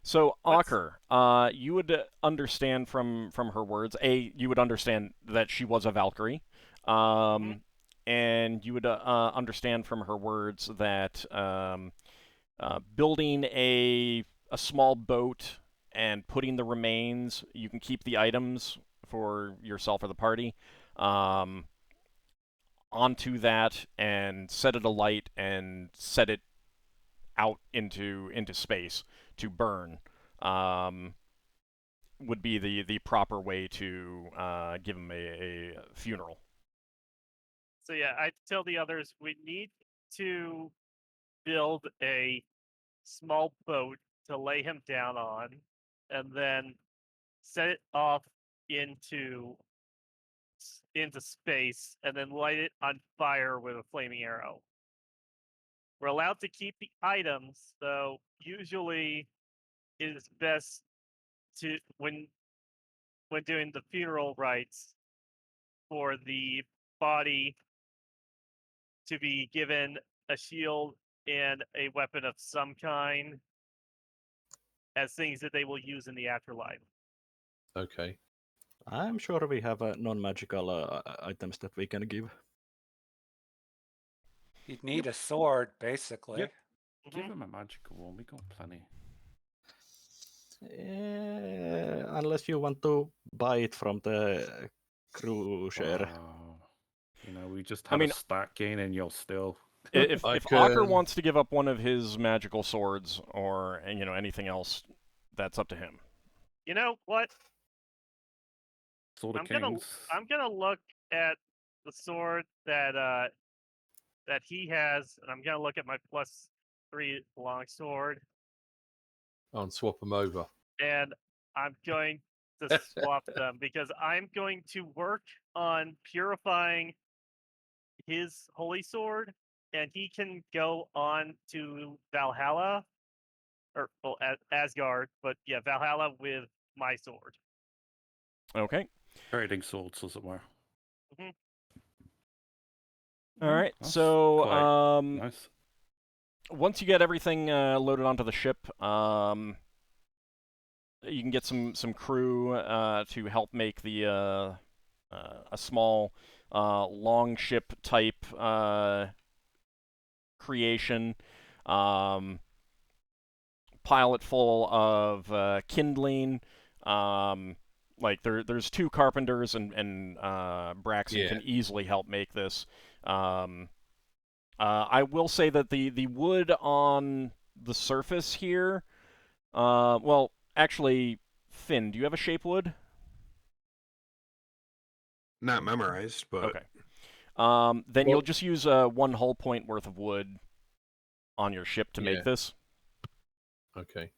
A: So,
C: What's-
A: Ockar, you would understand from her words. You would understand that she was a Valkyrie, and you would understand from her words that building a small boat and putting the remains, you can keep the items for yourself or the party, onto that and set it alight and set it out into space to burn, would be the proper way to give him a funeral.
C: So yeah, I tell the others we need to build a small boat to lay him down on, and then set it off into space, and then light it on fire with a flaming arrow. We're allowed to keep the items, though usually it is best to when doing the funeral rites for the body to be given a shield and a weapon of some kind as things that they will use in the afterlife.
B: Okay.
D: I'm sure we have non-magical items that we can give.
H: You'd need a sword, basically.
E: Yep.
C: Mhm.
E: Give him a magical one. We got plenty.
D: Unless you want to buy it from the crew share.
E: Wow. You know, we just
A: I
E: had
A: mean-
E: a stat gain and you're still.
A: If
B: I
A: Ockar
B: can-
A: wants to give up one of his magical swords or anything else, that's up to him.
C: You know what?
E: Sword of
C: I'm
E: Kings.
C: gonna look at the sword that he has, and I'm gonna look at my +3 longsword,
B: And swap them over.
C: and I'm going to swap them because I'm going to work on purifying his holy sword, and he can go on to Valhalla, or well, Asgard, but yeah, Valhalla with my sword.
A: Okay.
E: Trading swords, as it were.
A: All right.
E: That's
A: So,
E: quite nice.
A: once you get everything loaded onto the ship, you can get some crew to help make the a small long ship type creation. Pilot full of kindling. Like there's 2 carpenters, and Braxon can easily help make this. I will say that the wood on the surface here, well, actually, Finn, do you have a shape wood?
G: Not memorized, but
A: Okay. Then you'll just use 1 hull point worth of wood on your ship to make this.
B: Okay.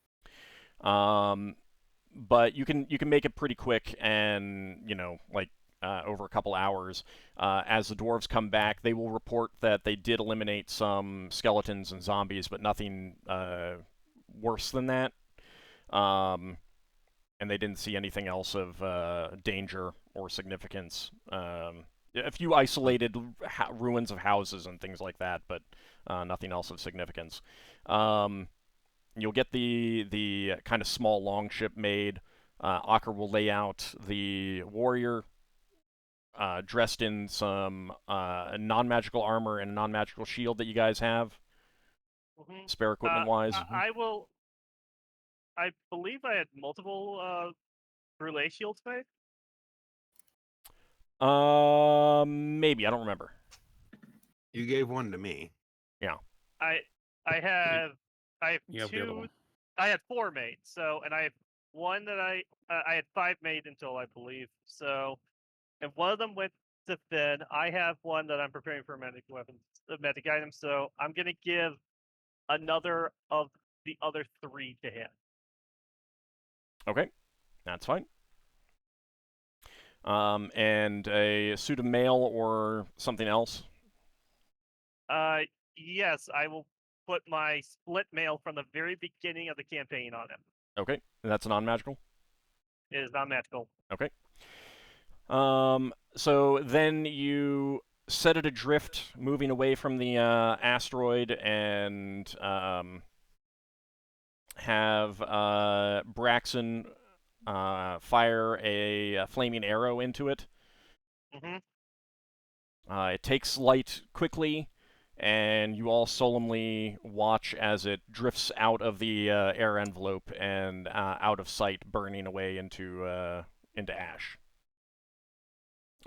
A: But you can make it pretty quick, and like over a couple hours. As the dwarves come back, they will report that they did eliminate some skeletons and zombies, but nothing worse than that. And they didn't see anything else of danger or significance. A few isolated ruins of houses and things like that, but nothing else of significance. You'll get the kind of small longship made. Ockar will lay out the warrior dressed in some non-magical armor and non-magical shield that you guys have, spare equipment-wise.
C: I believe I had multiple relay shields made.
A: Maybe, I don't remember.
G: you gave one to me.
A: Yeah.
C: I have
E: You have the other
C: 2.
E: one.
C: I had 4 made. So, and I have one that I had 5 made until, I believe. So, and one of them went to Finn. I have one that I'm preparing for magic weapons, magic items. So I'm gonna give another of the other 3 to him.
A: Okay, that's fine. And a suit of mail or something else?
C: Yes, I will put my split mail from the very beginning of the campaign on him.
A: Okay, and that's non-magical?
C: It is not magical.
A: Okay. So then you set it adrift, moving away from the asteroid, and have Braxon fire a flaming arrow into it. It takes light quickly, and you all solemnly watch as it drifts out of the air envelope and out of sight, burning away into ash.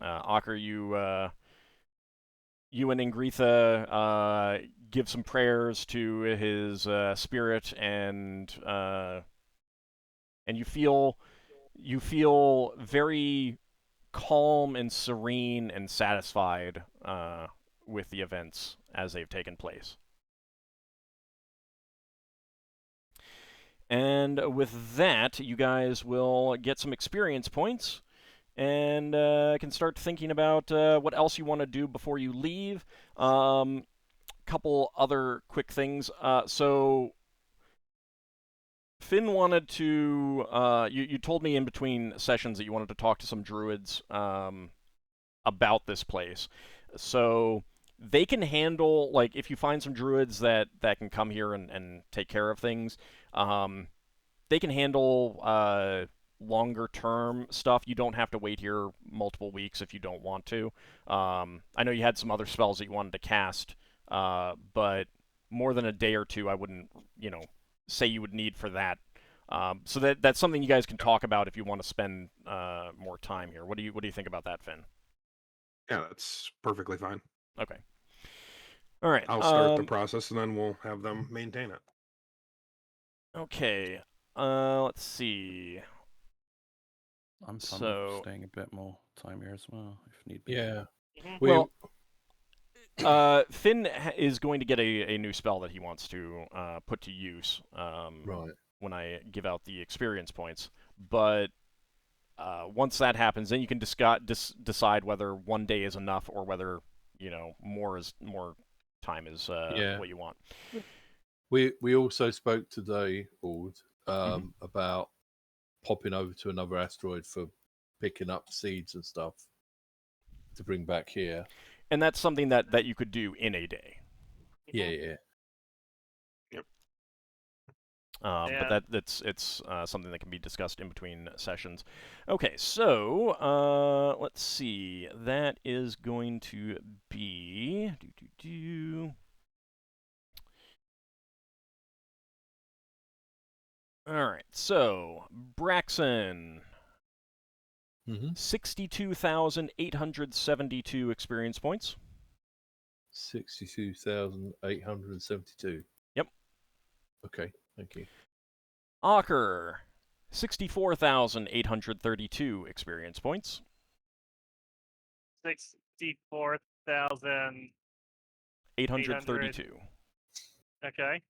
A: Ockar, you and Ingritha give some prayers to his spirit, and you feel very calm and serene and satisfied with the events as they've taken place. And with that, you guys will get some experience points, and can start thinking about what else you want to do before you leave. Couple other quick things. So Finn wanted to. You told me in between sessions that you wanted to talk to some druids about this place. So they can handle, like, if you find some druids that can come here and take care of things, they can handle longer term stuff. You don't have to wait here multiple weeks if you don't want to. I know you had some other spells that you wanted to cast, but more than a day or 2, I wouldn't, say you would need for that. So that's something you guys can talk about if you want to spend more time here. What do you think about that, Finn?
G: Yeah, that's perfectly fine.
A: Okay. All right.
G: I'll start the process, and then we'll have them maintain it.
A: Okay. Let's see.
E: I'm fine with staying a bit more time here as well, if need be.
B: Yeah.
A: Well, Finn is going to get a new spell that he wants to put to use
B: right.
A: when I give out the experience points. But once that happens, then you can decide whether 1 day is enough or whether more time is what you want.
B: We also spoke today, Ord, about popping over to another asteroid for picking up seeds and stuff to bring back here.
A: And that's something that you could do in a day.
B: Yeah.
A: But
C: Yeah.
A: it's something that can be discussed in between sessions. Okay, so let's see. That is going to be All right, so Braxon, 62,872 experience points.
B: 62,872.
A: Yep.
B: Okay, thank you.
A: Ockar, 64,832 experience points.
C: 64,000.
A: 832.
C: Okay.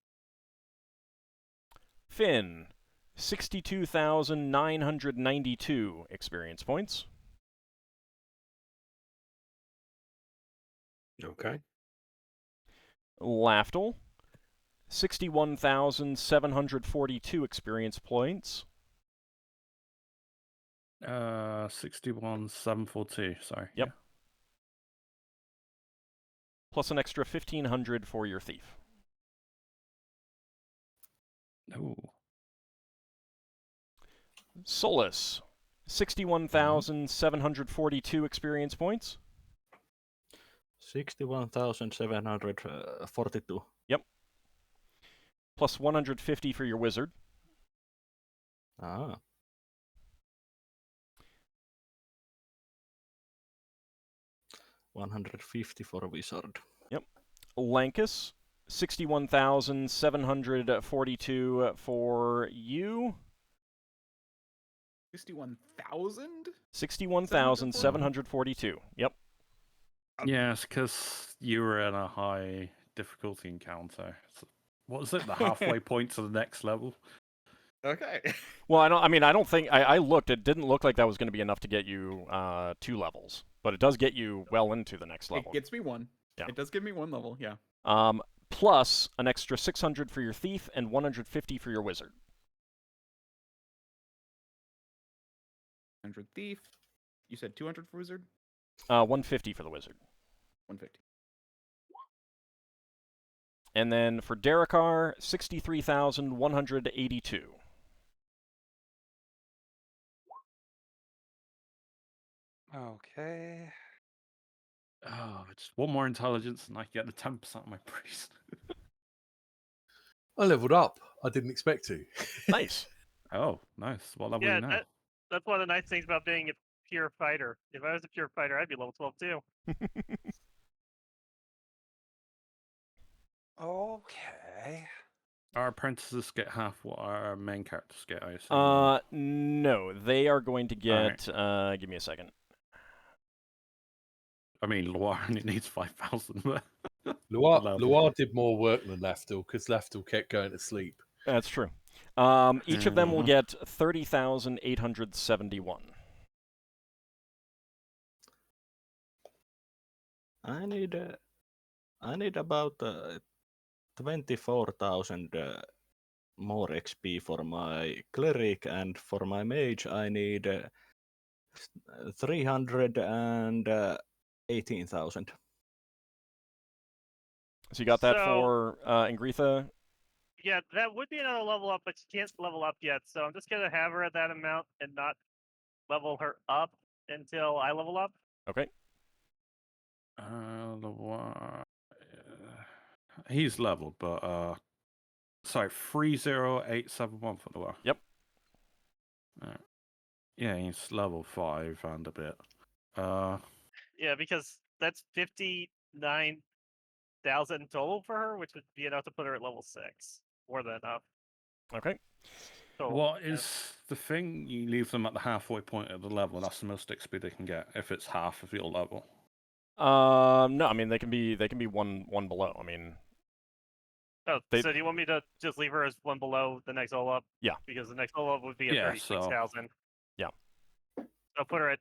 A: Finn, 62,992 experience points.
G: Okay.
A: Lafdul, 61,742 experience points.
E: 61,742. Sorry.
A: Yep. Plus an extra 1,500 for your thief.
E: Yeah. Ooh.
A: Solas, 61,742 experience points.
D: 61,742.
A: Yep. Plus 150 for your wizard.
D: Ah. $150 for a wizard.
A: Yep. Lankas, 61,742 for you.
F: 61,000?
A: 61,742. Yep.
E: Yes, because you were in a high difficulty encounter. What was it? The halfway point to the next level?
F: Okay.
A: Well, I don't think I looked. It didn't look like that was going to be enough to get you 2 levels, but it does get you well into the next level.
F: It gets me 1.
A: Yeah.
F: It does give me 1 level, yeah.
A: Plus an extra 600 for your thief and 150 for your wizard.
F: 100 thief. You said 200 for wizard?
A: 150 for the wizard.
F: 150.
A: And then for Darrakar, 63,182.
H: Okay.
E: Oh, just one more intelligence and I get the 10% of my priest.
B: I leveled up. I didn't expect to.
A: Nice.
E: Oh, nice. What level are
C: Yeah,
E: you now?
C: that's one of the nice things about being a pure fighter. If I was a pure fighter, I'd be level 12 too.
H: Okay.
E: Our apprentices get half what our main characters get, I assume.
A: No, they are going to get.
E: Alright.
A: Give me a second.
E: I mean, Loire only needs 5,000. But
B: Loire did more work than Lafdul because Lafdul kept going to sleep.
A: That's true. Each of them will get 30,871.
D: I need about 24,000 more XP for my cleric, and for my mage I need 318,000.
A: So you got that
C: So-
A: for Ingritha?
C: Yeah, that would be another level up, but she can't level up yet. So I'm just gonna have her at that amount and not level her up until I level up.
A: Okay.
E: Loire. He's leveled, but sorry, 30871 for Loire.
A: Yep.
E: Yeah, he's level 5 and a bit.
C: Yeah, because that's 59,000 total for her, which would be enough to put her at level 6. More than enough.
A: Okay.
C: Total.
E: What is the thing? You leave them at the halfway point of the level. That's the most XP they can get if it's half of your level.
A: No, I mean they can be one below. I mean.
C: Oh, so do you want me to just leave her as one below the next level up?
A: Yeah.
C: Because the next level up would be at
E: Yeah,
C: 36,000.
A: Yeah.
C: So I'll put her at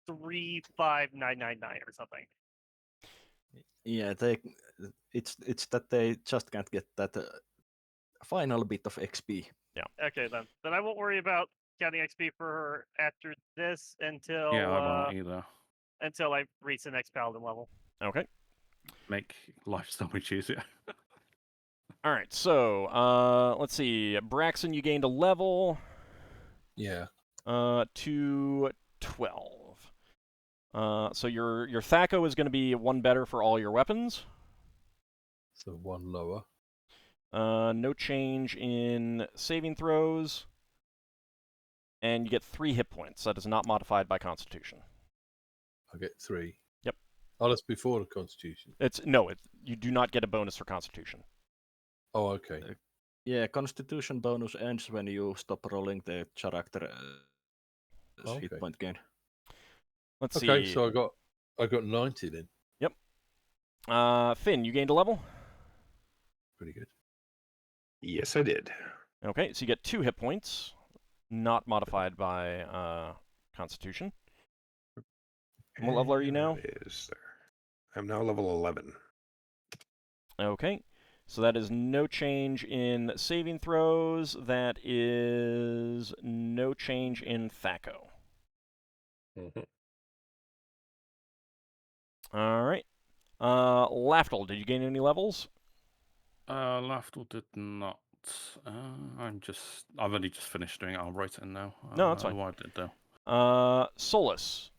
C: 35999 or something.
D: Yeah, it's that they just can't get that final bit of XP.
A: Yeah.
C: Okay, then I won't worry about counting XP for her after this until
E: Yeah, I won't either.
C: until I reach the next paladin level.
A: Okay.
E: Make life so much easier.
A: All right, so let's see. Braxon, you gained a level
B: Yeah.
A: to 12. So your Thaco is going to be 1 better for all your weapons.
B: So 1 lower.
A: No change in saving throws. And you get 3 hit points. That is not modified by Constitution.
B: I get 3.
A: Yep.
B: Oh, that's before the Constitution.
A: You do not get a bonus for Constitution.
B: Oh, okay.
D: Yeah, Constitution bonus ends when you stop rolling the character hit point gain.
A: Let's see.
B: Okay, so I got 90 then.
A: Yep. Finn, you gained a level.
B: Pretty good.
G: Yes, I did.
A: Okay, so you get 2 hit points, not modified by Constitution. What level are you now?
G: Is there? I'm now level 11.
A: Okay, so that is no change in saving throws. That is no change in Thaco.
G: Mhm.
A: All right. Lafdul, did you gain any levels?
E: Lafdul did not. I've only just finished doing it. I'll write it in now.
A: No, that's fine.
E: What I did though.
A: Solas,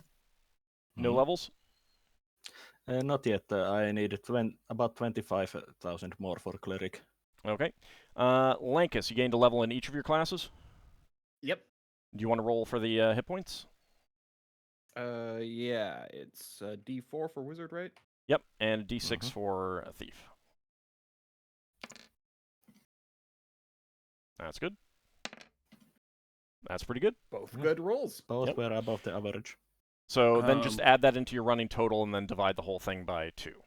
A: no
D: Mhm.
A: levels?
D: Not yet. I need about 25,000 more for Cleric.
A: Okay. Lankas, you gained a level in each of your classes?
F: Yep.
A: Do you want to roll for the hit points?
F: Yeah, it's D4 for wizard, right?
A: Yep, and D6 for a thief. That's good. That's pretty good.
F: Both good rolls.
D: Both
A: Yep.
D: were above the average.
A: So then just add that into your running total and then divide the whole thing by 2.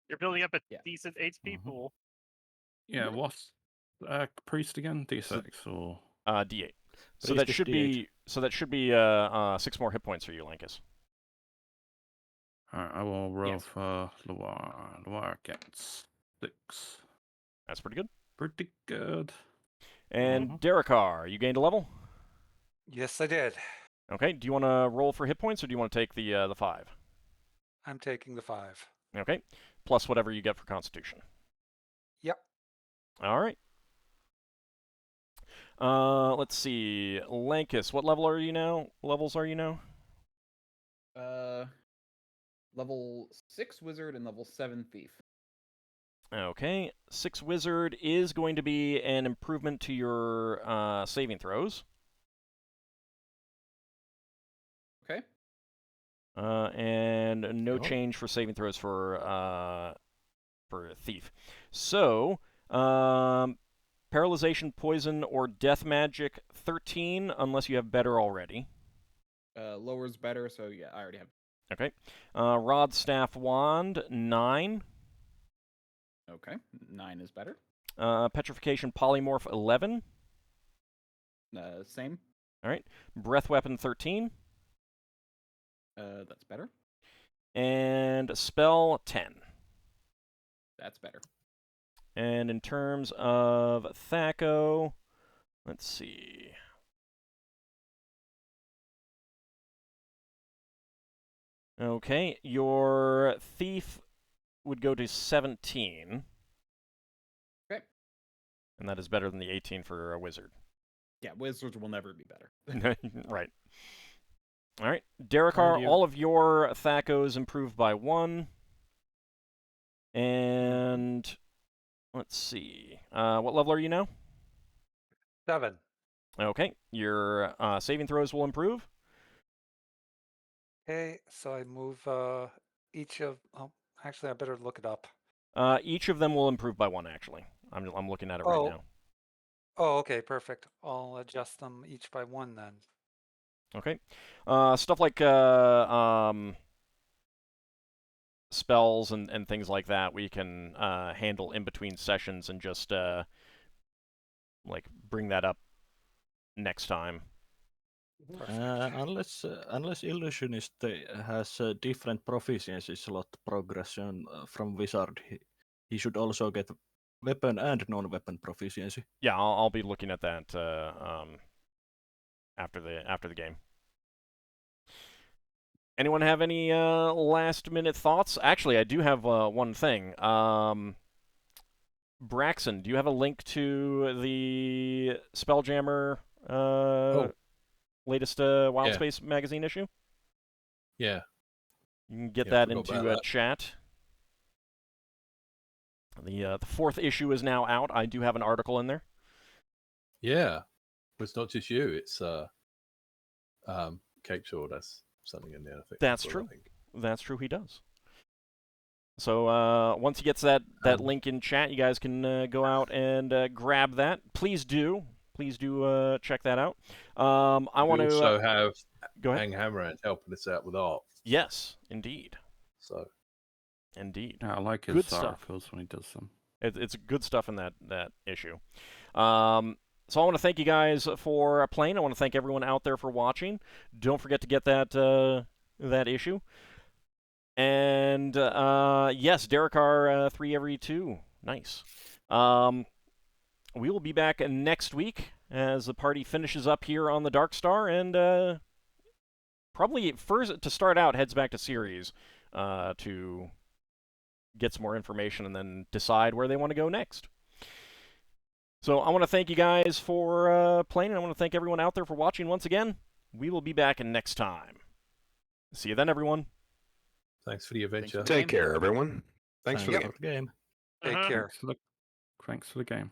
C: You're building up a
F: Yeah.
C: decent HP pool.
E: Yeah, what's priest again? D6 or
A: D8. So
D: Priest
A: that
D: is
A: should
D: D8.
A: be 6 more hit points for you, Lankas.
E: Alright, I will roll
F: Yes.
E: for Loire. Loire gets 6.
A: That's pretty good.
E: Pretty good.
A: And Darrakar, you gained a level?
H: Yes, I did.
A: Okay, do you want to roll for hit points or do you want to take the 5?
H: I'm taking the 5.
A: Okay, plus whatever you get for Constitution.
H: Yep.
A: All right. Let's see. Lankas, what level are you now? Levels are you now?
F: Level 6 wizard and level 7 thief.
A: Okay, 6 wizard is going to be an improvement to your saving throws.
F: Okay.
A: And no change for saving throws for thief. So, paralyzation, poison, or death magic 13, unless you have better already.
F: Lower's better, so yeah, I already have.
A: Okay. Rod, staff, wand 9.
F: Okay, 9 is better.
A: Petrification, polymorph 11.
F: Same.
A: All right. Breath weapon 13.
F: That's better.
A: And spell 10.
F: That's better.
A: And in terms of Thaco, let's see. Okay, your thief would go to 17.
F: Okay.
A: And that is better than the 18 for a wizard.
F: Yeah, wizards will never be better.
A: Right. All right. Darrakar, all of your Thacos improved by 1. And let's see. What level are you now?
H: 7.
A: Okay. Your saving throws will improve.
H: Okay, so I move each of. Oh, actually, I better look it up.
A: Each of them will improve by 1, actually. I'm looking at it right now.
H: Oh, okay, perfect. I'll adjust them each by 1 then.
A: Okay. Stuff like spells and things like that we can handle in between sessions and just like bring that up next time.
D: Unless Illusionist has different proficiency slot progression from Wizard, he should also get weapon and non-weapon proficiency.
A: Yeah, I'll be looking at that after the game. Anyone have any last minute thoughts? Actually, I do have one thing. Braxon, do you have a link to the Spelljammer latest Wildspace magazine issue?
B: Yeah.
A: You can get
B: Yeah,
A: that
B: forgot
A: into
B: about that.
A: chat. The 4th issue is now out. I do have an article in there.
B: Yeah. But it's not just you. It's Cape Shaw. That's something in there. I think.
A: That's
B: as well,
A: true.
B: I think.
A: That's true. He does. So once he gets that link in chat, you guys can go out and grab that. Please do. Please do check that out. I want to
B: also have
A: go ahead.
B: Anghammarand helping us out with art.
A: Yes, indeed.
B: So.
A: Indeed.
E: Yeah, I like his
A: Good stuff.
E: articles when he does them.
A: It's good stuff in that issue. So I want to thank you guys for playing. I want to thank everyone out there for watching. Don't forget to get that issue. And yes, Darrakar 3 every 2. Nice. We will be back next week as the party finishes up here on the Dark Star, and probably first to start out heads back to Ceres to get some more information and then decide where they want to go next. So I want to thank you guys for playing, and I want to thank everyone out there for watching once again. We will be back next time. See you then, everyone.
B: Thanks for the adventure.
G: Take care, everyone. Thanks for the game.
D: game.
H: Take care.
E: Thanks for the game.